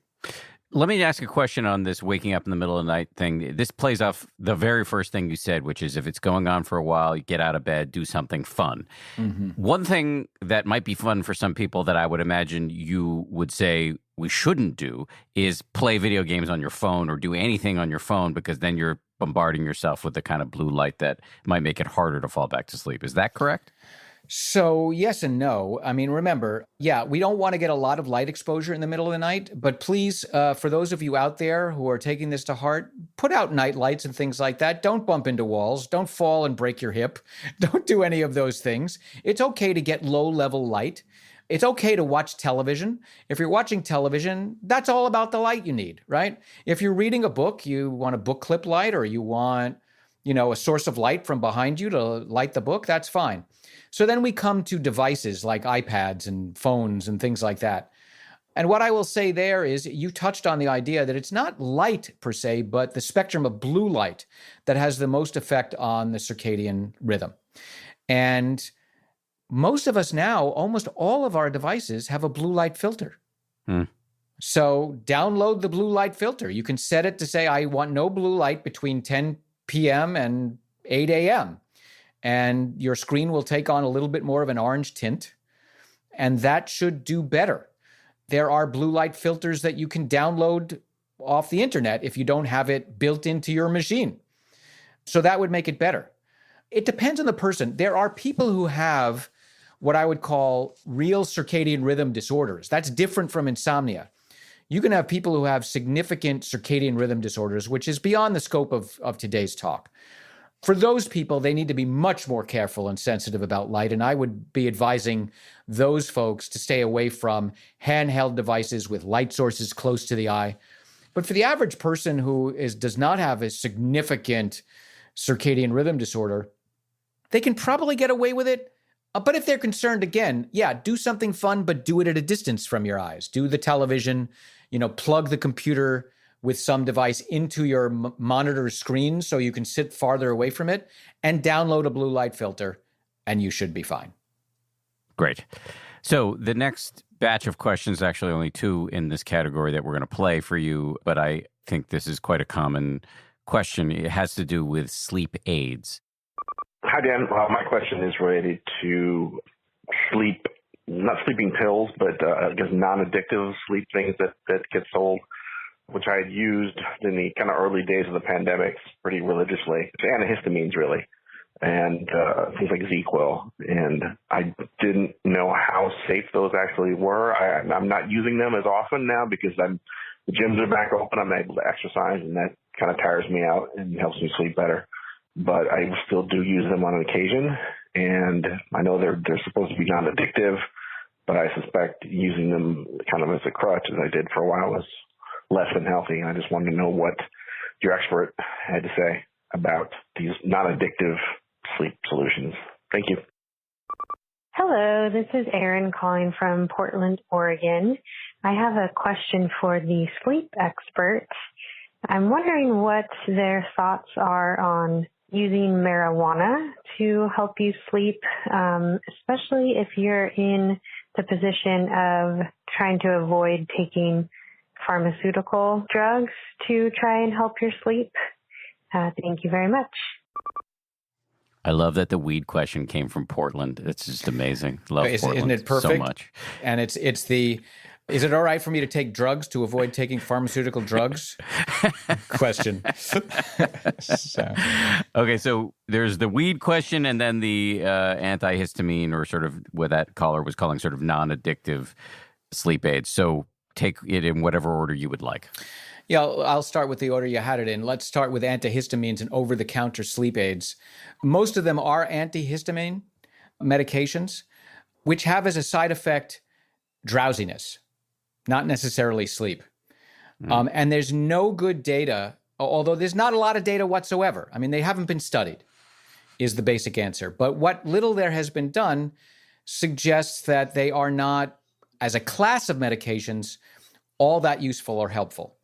Let me ask a question on this waking up in the middle of the night thing. This plays off the very first thing you said, which is if it's going on for a while, you get out of bed, do something fun. Mm-hmm. One thing that might be fun for some people that I would imagine you would say we shouldn't do is play video games on your phone or do anything on your phone, because then you're bombarding yourself with the kind of blue light that might make it harder to fall back to sleep. Is that correct? So yes and no. I mean, remember, we don't want to get a lot of light exposure in the middle of the night, but please, for those of you out there who are taking this to heart, put out night lights and things like that. Don't bump into walls. Don't fall and break your hip. Don't do any of those things. It's okay to get low-level light. It's okay to watch television. If you're watching television, that's all about the light you need, right? If you're reading a book, you want a book clip light, or you want, a source of light from behind you to light the book, that's fine. So then we come to devices like iPads and phones and things like that. And what I will say there is you touched on the idea that it's not light per se, but the spectrum of blue light that has the most effect on the circadian rhythm. And most of us now, almost all of our devices have a blue light filter. So download the blue light filter. You can set it to say, I want no blue light between 10 p.m. and 8 a.m. And your screen will take on a little bit more of an orange tint, and that should do better. There are blue light filters that you can download off the internet if you don't have it built into your machine. So that would make it better. It depends on the person. There are people who have what I would call real circadian rhythm disorders. That's different from insomnia. You can have people who have significant circadian rhythm disorders, which is beyond the scope of today's talk. For those people, they need to be much more careful and sensitive about light, and I would be advising those folks to stay away from handheld devices with light sources close to the eye. But for the average person who does not have a significant circadian rhythm disorder, they can probably get away with it. But if they're concerned, again, do something fun, but do it at a distance from your eyes. Do the television, plug the computer with some device into your monitor screen so you can sit farther away from it, and download a blue light filter, and you should be fine. Great. So the next batch of questions, actually only two in this category that we're going to play for you, but I think this is quite a common question. It has to do with sleep aids. Hi, Dan. My question is related to sleep, not sleeping pills, but I guess non-addictive sleep things that get sold, which I had used in the kind of early days of the pandemic pretty religiously. It's antihistamines, really, and things like ZQuil. And I didn't know how safe those actually were. I'm not using them as often now because the gyms are back open. I'm able to exercise, and that kind of tires me out and helps me sleep better. But I still do use them on occasion, and I know they're supposed to be non-addictive, but I suspect using them kind of as a crutch, as I did for a while, was less than healthy. I just wanted to know what your expert had to say about these non-addictive sleep solutions. Thank you. Hello, this is Erin calling from Portland, Oregon. I have a question for the sleep expert. I'm wondering what their thoughts are on using marijuana to help you sleep, especially if you're in the position of trying to avoid taking pharmaceutical drugs to try and help your sleep. Thank you very much. I love that the weed question came from Portland. It's just amazing. Love Portland isn't it perfect? So much. And it's is it all right for me to take drugs to avoid taking pharmaceutical drugs? Question. Okay, so there's the weed question and then the antihistamine, or sort of what that caller was calling sort of non-addictive sleep aids. So take it in whatever order you would like. Yeah, I'll start with the order you had it in. Let's start with antihistamines and over-the-counter sleep aids. Most of them are antihistamine medications, which have as a side effect drowsiness, not necessarily sleep. And there's no good data, although there's not a lot of data whatsoever. I mean, they haven't been studied, is the basic answer. But what little there has been done suggests that they are not, as a class of medications, all that useful or helpful.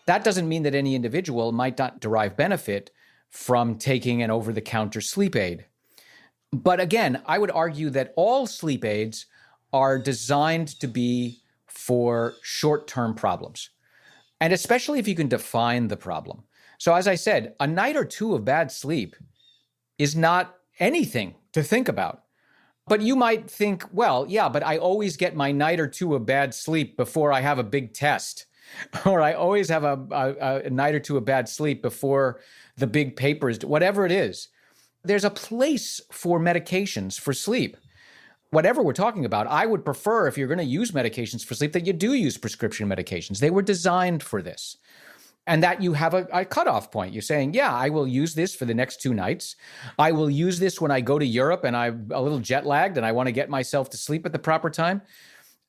That doesn't mean that any individual might not derive benefit from taking an over-the-counter sleep aid. But again, I would argue that all sleep aids are designed to be for short-term problems, and especially if you can define the problem. So as I said, a night or two of bad sleep is not anything to think about. But you might think, well, yeah, but I always get my night or two of bad sleep before I have a big test. Or I always have a night or two of bad sleep before the big papers, whatever it is. There's a place for medications for sleep. Whatever we're talking about, I would prefer, if you're going to use medications for sleep, that you do use prescription medications. They were designed for this. And that you have a cutoff point. You're saying, yeah, I will use this for the next 2 nights. I will use this when I go to Europe and I'm a little jet lagged and I want to get myself to sleep at the proper time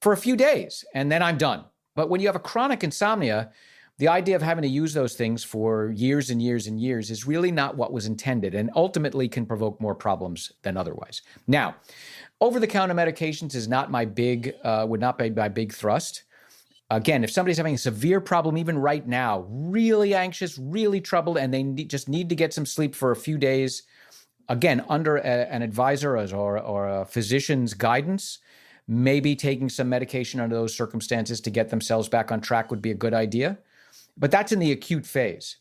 for a few days, and then I'm done. But when you have a chronic insomnia, the idea of having to use those things for years and years and years is really not what was intended, and ultimately can provoke more problems than otherwise. Now, over-the-counter medications is not my would not be my big thrust. Again, if somebody's having a severe problem, even right now, really anxious, really troubled, and they just need to get some sleep for a few days, again, under an advisor or a physician's guidance, maybe taking some medication under those circumstances to get themselves back on track would be a good idea. But that's in the acute phase.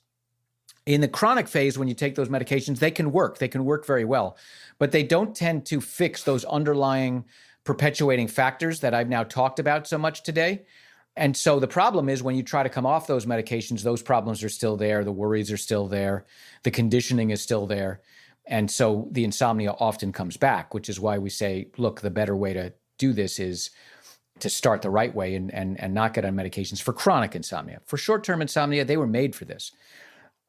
In the chronic phase, when you take those medications, they can work. They can work very well. But they don't tend to fix those underlying perpetuating factors that I've now talked about so much today. And so the problem is when you try to come off those medications, those problems are still there. The worries are still there. The conditioning is still there. And so the insomnia often comes back, which is why we say, look, the better way to do this is to start the right way and not get on medications for chronic insomnia. For short-term insomnia, they were made for this.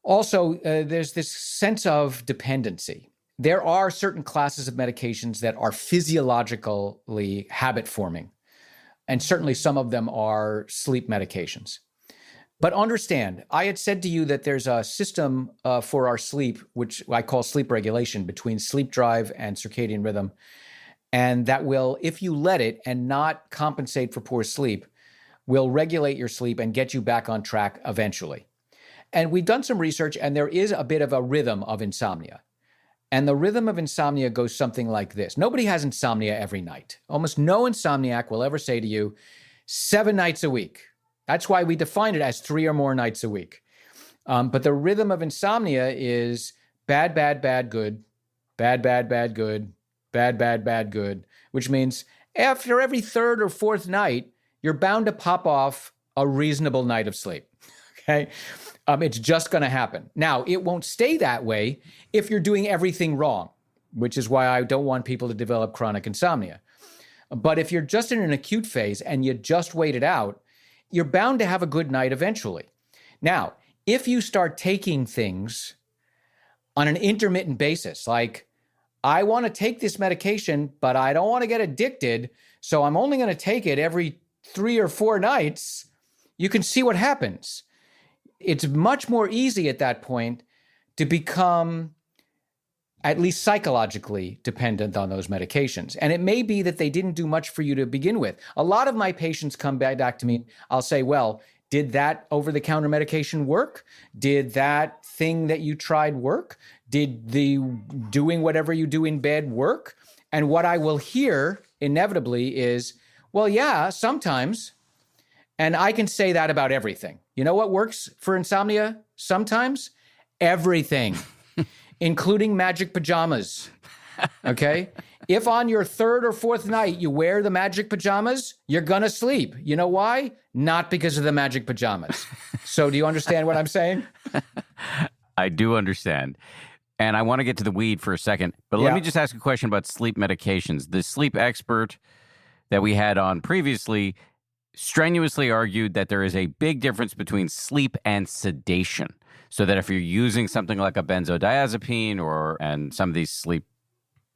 Also, there's this sense of dependency. There are certain classes of medications that are physiologically habit-forming. And certainly some of them are sleep medications. But understand, I had said to you that there's a system for our sleep, which I call sleep regulation, between sleep drive and circadian rhythm. And that will, if you let it and not compensate for poor sleep, will regulate your sleep and get you back on track eventually. And we've done some research, and there is a bit of a rhythm of insomnia. And the rhythm of insomnia goes something like this. Nobody has insomnia every night. Almost no insomniac will ever say to you, 7 nights a week. That's why we define it as 3 or more nights a week. But the rhythm of insomnia is bad, bad, bad, good, bad, bad, bad, good, bad, bad, bad, good, which means after every 3rd or 4th night, you're bound to pop off a reasonable night of sleep. Okay? It's just going to happen. Now, it won't stay that way if you're doing everything wrong, which is why I don't want people to develop chronic insomnia. But if you're just in an acute phase and you just wait it out, you're bound to have a good night eventually. Now, if you start taking things on an intermittent basis, like, I want to take this medication, but I don't want to get addicted, so I'm only going to take it every 3 or 4 nights, you can see what happens. It's much more easy at that point to become at least psychologically dependent on those medications. And it may be that they didn't do much for you to begin with. A lot of my patients come back to me. I'll say, well, did that over-the-counter medication work? Did that thing that you tried work? Did the doing whatever you do in bed work? And what I will hear inevitably is, well, yeah, sometimes. And I can say that about everything. You know what works for insomnia sometimes? Everything, including magic pajamas. Okay? If on your 3rd or 4th night you wear the magic pajamas, you're going to sleep. You know why? Not because of the magic pajamas. So do you understand what I'm saying? I do understand. And I want to get to the weed for a second, but let me just ask a question about sleep medications. The sleep expert that we had on previously strenuously argued that there is a big difference between sleep and sedation. So that if you're using something like a benzodiazepine and some of these sleep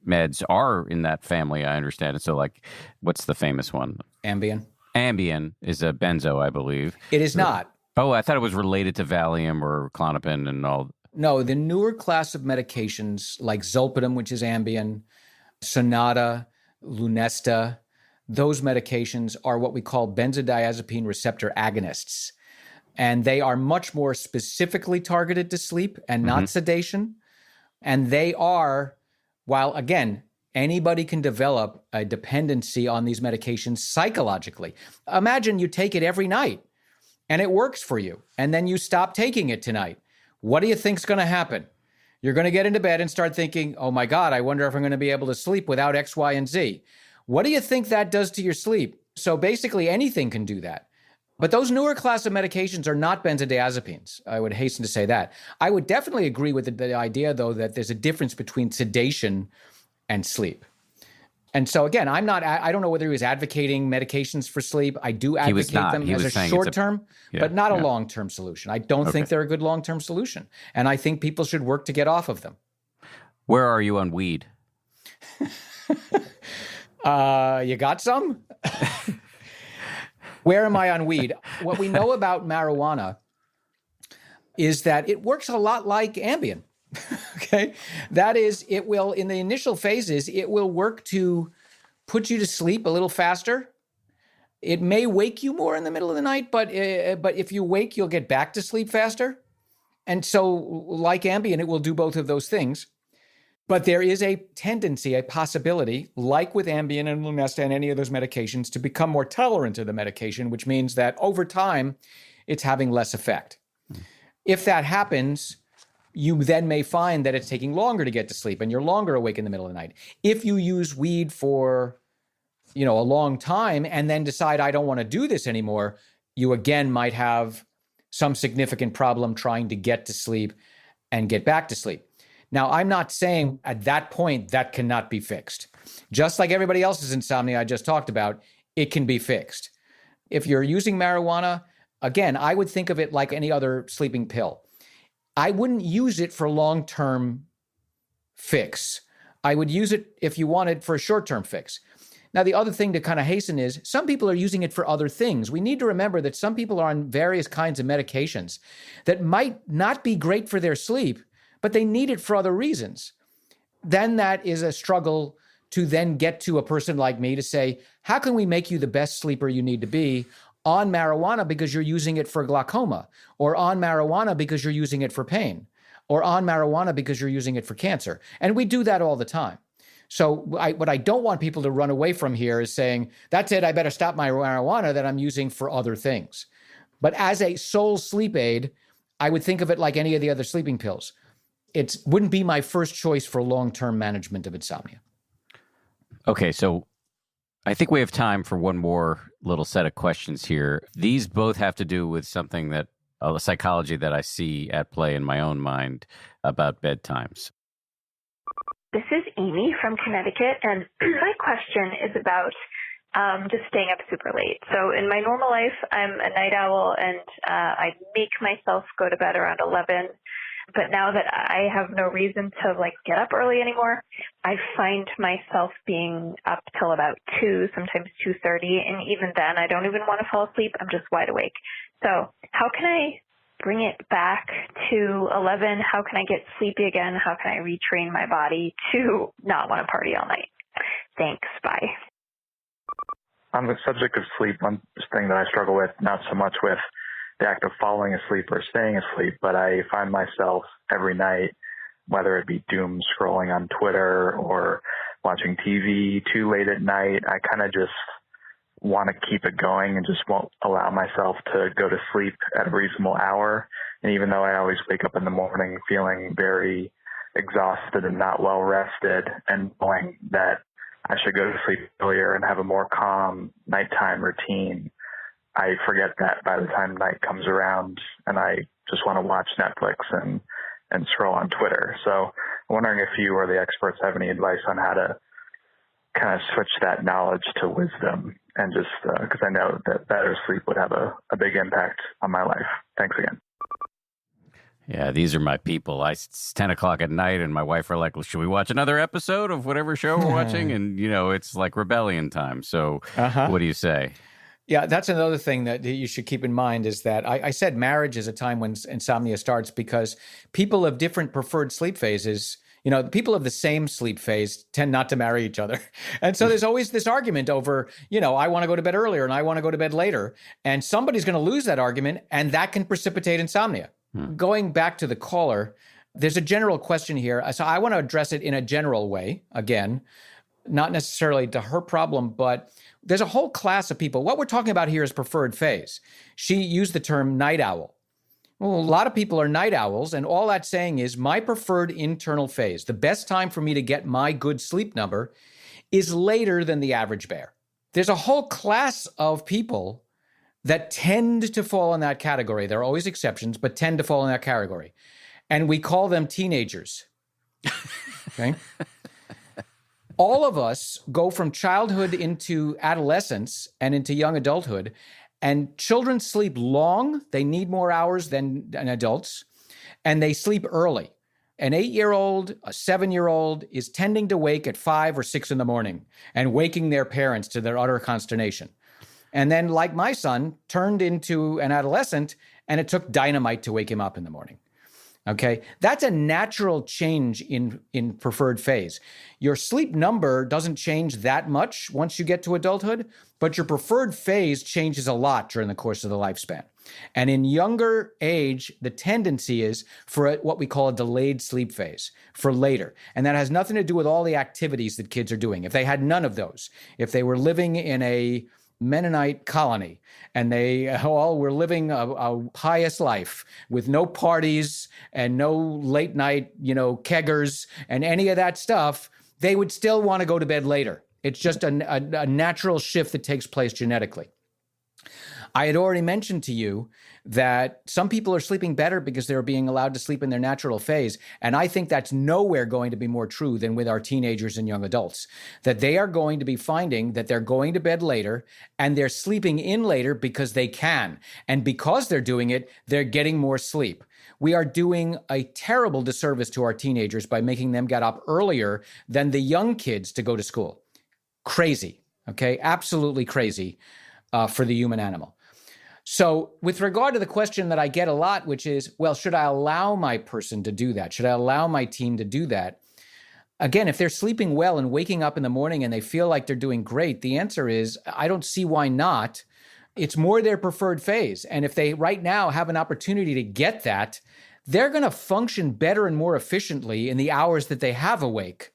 meds are in that family, I understand it. So like, what's the famous one? Ambien. Ambien is a benzo, I believe. It is not. Oh, I thought it was related to Valium or Klonopin and all. No, the newer class of medications like Zolpidem, which is Ambien, Sonata, Lunesta, those medications are what we call benzodiazepine receptor agonists. And they are much more specifically targeted to sleep and not sedation. And they are, while again, anybody can develop a dependency on these medications psychologically. Imagine you take it every night and it works for you, and then you stop taking it tonight. What do you think's going to happen? You're going to get into bed and start thinking, oh my God, I wonder if I'm going to be able to sleep without X, Y, and Z. What do you think that does to your sleep? So basically anything can do that. But those newer class of medications are not benzodiazepines. I would hasten to say that. I would definitely agree with the idea, though, that there's a difference between sedation and sleep. And so, again, I don't know whether he was advocating medications for sleep. I do advocate them as a short-term, but not a long-term solution. I don't think they're a good long-term solution. And I think people should work to get off of them. Where are you on weed? You got some? Where am I on weed? What we know about marijuana is that it works a lot like Ambien. Okay. That is, it will, in the initial phases, it will work to put you to sleep a little faster. It may wake you more in the middle of the night, but if you wake, you'll get back to sleep faster. And so, like Ambien, it will do both of those things. But there is a tendency, a possibility, like with Ambien and Lunesta and any of those medications, to become more tolerant to the medication, which means that over time, it's having less effect. If that happens, you then may find that it's taking longer to get to sleep and you're longer awake in the middle of the night. If you use weed for, a long time and then decide, I don't want to do this anymore, you again might have some significant problem trying to get to sleep and get back to sleep. Now, I'm not saying at that point that cannot be fixed. Just like everybody else's insomnia I just talked about, it can be fixed. If you're using marijuana, again, I would think of it like any other sleeping pill. I wouldn't use it for long-term fix. I would use it if you wanted for a short-term fix. Now, the other thing to kind of hasten is some people are using it for other things. We need to remember that some people are on various kinds of medications that might not be great for their sleep, but they need it for other reasons. Then that is a struggle to then get to a person like me to say, how can we make you the best sleeper you need to be on marijuana because you're using it for glaucoma, or on marijuana because you're using it for pain, or on marijuana because you're using it for cancer? And we do that all the time. So what I don't want people to run away from here is saying, that's it, I better stop my marijuana that I'm using for other things. But as a sole sleep aid, I would think of it like any of the other sleeping pills. It wouldn't be my first choice for long-term management of insomnia. Okay, so I think we have time for one more little set of questions here. These both have to do with something that, a psychology that I see at play in my own mind about bedtimes. This is Amy from Connecticut, and my question is about just staying up super late. So in my normal life, I'm a night owl, and I make myself go to bed around 11. But now that I have no reason to get up early anymore, I find myself being up till about 2, sometimes 2:30. And even then, I don't even want to fall asleep. I'm just wide awake. So how can I bring it back to 11? How can I get sleepy again? How can I retrain my body to not want to party all night? Thanks. Bye. On the subject of sleep, one thing that I struggle with, not so much with the act of falling asleep or staying asleep, but I find myself every night, whether it be doom scrolling on Twitter or watching TV too late at night, I kind of just want to keep it going and just won't allow myself to go to sleep at a reasonable hour. And even though I always wake up in the morning feeling very exhausted and not well rested and knowing that I should go to sleep earlier and have a more calm nighttime routine, I forget that by the time night comes around and I just want to watch Netflix and scroll on Twitter. So I'm wondering if you or the experts have any advice on how to kind of switch that knowledge to wisdom, and just because I know that better sleep would have a big impact on my life. Thanks again. Yeah, these are my people. It's 10 o'clock at night and my wife are like, well, should we watch another episode of whatever show we're watching? And, it's like rebellion time. So What do you say? Yeah, that's another thing that you should keep in mind is that I said marriage is a time when insomnia starts because people of different preferred sleep phases The people of the same sleep phase tend not to marry each other. And so there's always this argument over, I want to go to bed earlier and I want to go to bed later. And somebody's going to lose that argument, and that can precipitate insomnia. Going back to the caller, there's a general question here. So I want to address it in a general way, again, not necessarily to her problem, but there's a whole class of people. What we're talking about here is preferred phase. She used the term night owl. Well, a lot of people are night owls, and all that's saying is my preferred internal phase, the best time for me to get my good sleep number, is later than the average bear. There's a whole class of people that tend to fall in that category. There are always exceptions, but tend to fall in that category. And we call them teenagers. Okay? All of us go from childhood into adolescence and into young adulthood, and children sleep long. They need more hours than adults, and they sleep early. An 8-year-old, a 7-year-old is tending to wake at 5 or 6 in the morning and waking their parents to their utter consternation. And then, like my son, turned into an adolescent, and it took dynamite to wake him up in the morning. Okay, that's a natural change in preferred phase. Your sleep number doesn't change that much once you get to adulthood, but your preferred phase changes a lot during the course of the lifespan. And in younger age, the tendency is for what we call a delayed sleep phase, for later. And that has nothing to do with all the activities that kids are doing. If they had none of those, if they were living in a Mennonite colony, and they all were living a pious life with no parties and no late night, keggers and any of that stuff, they would still want to go to bed later. It's just a natural shift that takes place genetically. I had already mentioned to you that some people are sleeping better because they're being allowed to sleep in their natural phase. And I think that's nowhere going to be more true than with our teenagers and young adults, that they are going to be finding that they're going to bed later and they're sleeping in later because they can. And because they're doing it, they're getting more sleep. We are doing a terrible disservice to our teenagers by making them get up earlier than the young kids to go to school. Crazy, okay? Absolutely crazy for the human animal. So with regard to the question that I get a lot, which is, well, should I allow my person to do that? Should I allow my teen to do that? Again, if they're sleeping well and waking up in the morning and they feel like they're doing great, the answer is, I don't see why not. It's more their preferred phase. And if they right now have an opportunity to get that, they're going to function better and more efficiently in the hours that they have awake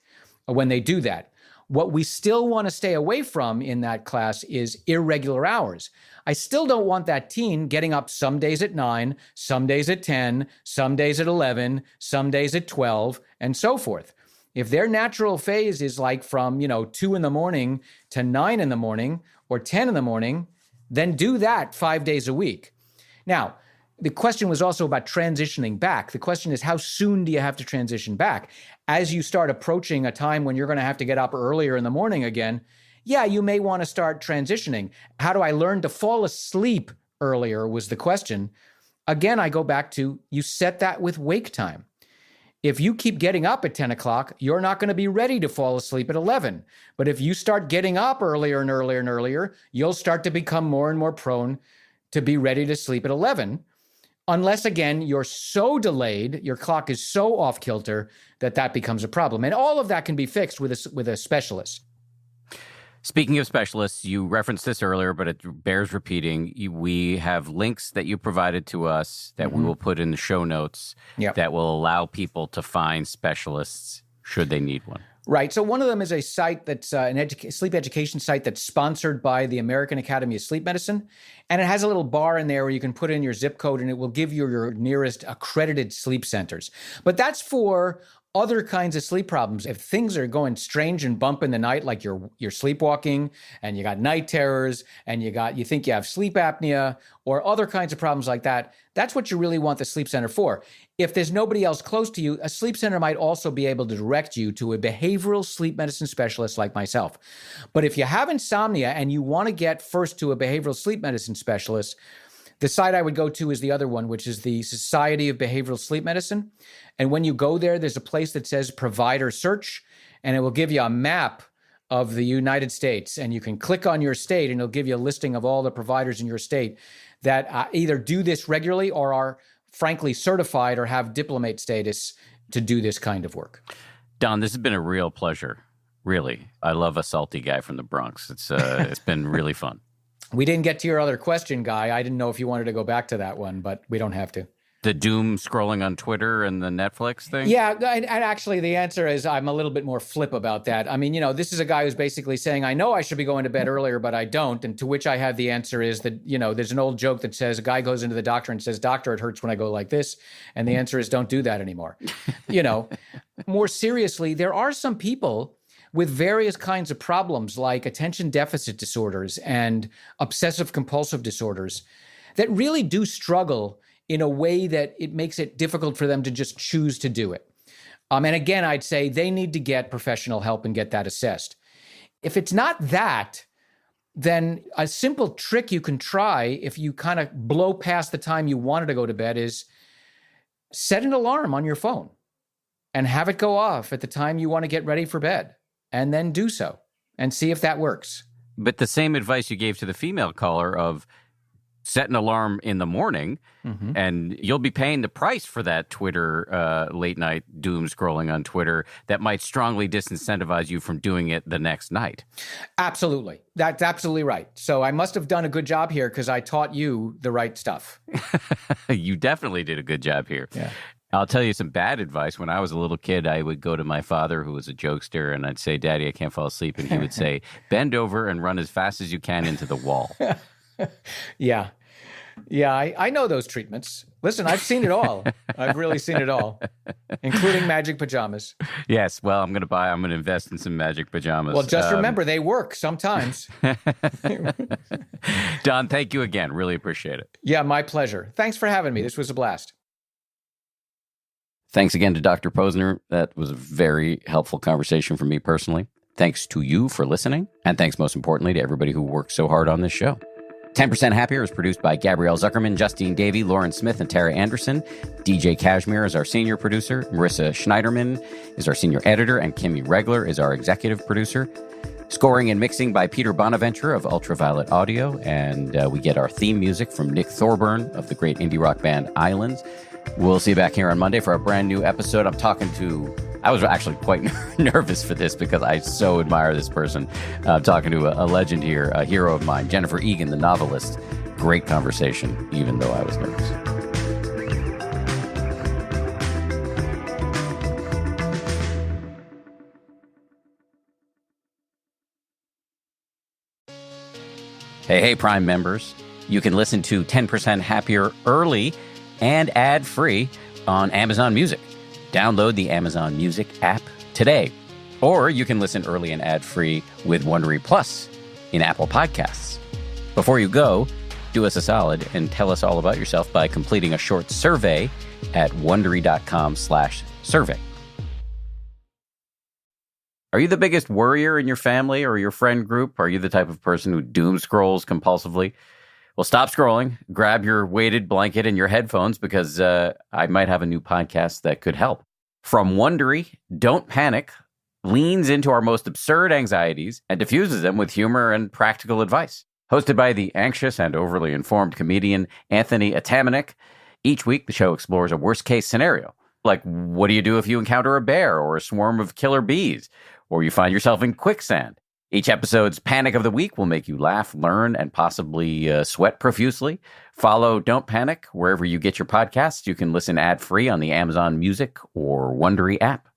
when they do that. What we still want to stay away from in that class is irregular hours. I still don't want that teen getting up some days at 9, some days at 10, some days at 11, some days at 12, and so forth. If their natural phase is like from, 2 in the morning to 9 in the morning or 10 in the morning, then do that 5 days a week. Now, the question was also about transitioning back. The question is, how soon do you have to transition back? As you start approaching a time when you're going to have to get up earlier in the morning again, yeah, you may want to start transitioning. How do I learn to fall asleep earlier was the question. Again, I go back to, you set that with wake time. If you keep getting up at 10 o'clock, you're not going to be ready to fall asleep at 11. But if you start getting up earlier and earlier and earlier, you'll start to become more and more prone to be ready to sleep at 11. Unless, again, you're so delayed, your clock is so off kilter that becomes a problem. And all of that can be fixed with a specialist. Speaking of specialists, you referenced this earlier, but it bears repeating. We have links that you provided to us that we will put in the show notes that will allow people to find specialists should they need one. Right. So one of them is a site that's an sleep education site that's sponsored by the American Academy of Sleep Medicine. And it has a little bar in there where you can put in your zip code and it will give you your nearest accredited sleep centers. But that's for other kinds of sleep problems. If things are going strange and bump in the night, like you're sleepwalking and you got night terrors and you think you have sleep apnea or other kinds of problems like that, that's what you really want the sleep center for. If there's nobody else close to you, a sleep center might also be able to direct you to a behavioral sleep medicine specialist like myself. But if you have insomnia and you want to get first to a behavioral sleep medicine specialist, the site I would go to is the other one, which is the Society of Behavioral Sleep Medicine. And when you go there, there's a place that says provider search, and it will give you a map of the United States. And you can click on your state, and it'll give you a listing of all the providers in your state that either do this regularly or are, frankly, certified or have diplomate status to do this kind of work. Don, this has been a real pleasure. Really. I love a salty guy from the Bronx. It's been really fun. We didn't get to your other question, Guy. I didn't know if you wanted to go back to that one, but we don't have to. The doom scrolling on Twitter and the Netflix thing? Yeah, and actually the answer is I'm a little bit more flip about that. I mean, this is a guy who's basically saying, I know I should be going to bed earlier, but I don't. And to which I have the answer is that, there's an old joke that says a guy goes into the doctor and says, doctor, it hurts when I go like this. And the answer is don't do that anymore. More seriously, there are some people with various kinds of problems like attention deficit disorders and obsessive compulsive disorders that really do struggle in a way that it makes it difficult for them to just choose to do it. And again, I'd say they need to get professional help and get that assessed. If it's not that, then a simple trick you can try if you kind of blow past the time you wanted to go to bed is set an alarm on your phone and have it go off at the time you want to get ready for bed. And then do so and see if that works. But the same advice you gave to the female caller of set an alarm in the morning and you'll be paying the price for that Twitter late night doom scrolling on Twitter that might strongly disincentivize you from doing it the next night. Absolutely. That's absolutely right. So I must have done a good job here because I taught you the right stuff. You definitely did a good job here. Yeah. I'll tell you some bad advice. When I was a little kid, I would go to my father, who was a jokester, and I'd say, Daddy, I can't fall asleep. And he would say, bend over and run as fast as you can into the wall. Yeah. Yeah, I know those treatments. Listen, I've seen it all. I've really seen it all, including magic pajamas. Yes, well, I'm going to invest in some magic pajamas. Well, just remember, they work sometimes. Don, thank you again. Really appreciate it. Yeah, my pleasure. Thanks for having me. This was a blast. Thanks again to Dr. Posner. That was a very helpful conversation for me personally. Thanks to you for listening. And thanks most importantly to everybody who worked so hard on this show. 10% Happier is produced by Gabrielle Zuckerman, Justine Davey, Lauren Smith, and Tara Anderson. DJ Kashmir is our senior producer. Marissa Schneiderman is our senior editor. And Kimmy Regler is our executive producer. Scoring and mixing by Peter Bonaventure of Ultraviolet Audio. And we get our theme music from Nick Thorburn of the great indie rock band Islands. We'll see you back here on Monday for a brand new episode. I was actually quite nervous for this because I so admire this person. I'm talking to a legend here, a hero of mine, Jennifer Egan, the novelist. Great conversation, even though I was nervous. Hey, Prime members. You can listen to 10% Happier early and ad-free on Amazon Music. Download the Amazon Music app today. Or you can listen early and ad-free with Wondery Plus in Apple Podcasts. Before you go, do us a solid and tell us all about yourself by completing a short survey at Wondery.com/survey. Are you the biggest worrier in your family or your friend group? Are you the type of person who doom scrolls compulsively? Well, stop scrolling, grab your weighted blanket and your headphones because I might have a new podcast that could help. From Wondery, Don't Panic leans into our most absurd anxieties and diffuses them with humor and practical advice. Hosted by the anxious and overly informed comedian Anthony Atamanik, each week the show explores a worst-case scenario. Like, what do you do if you encounter a bear or a swarm of killer bees? Or you find yourself in quicksand? Each episode's Panic of the Week will make you laugh, learn, and possibly sweat profusely. Follow Don't Panic wherever you get your podcasts. You can listen ad-free on the Amazon Music or Wondery app.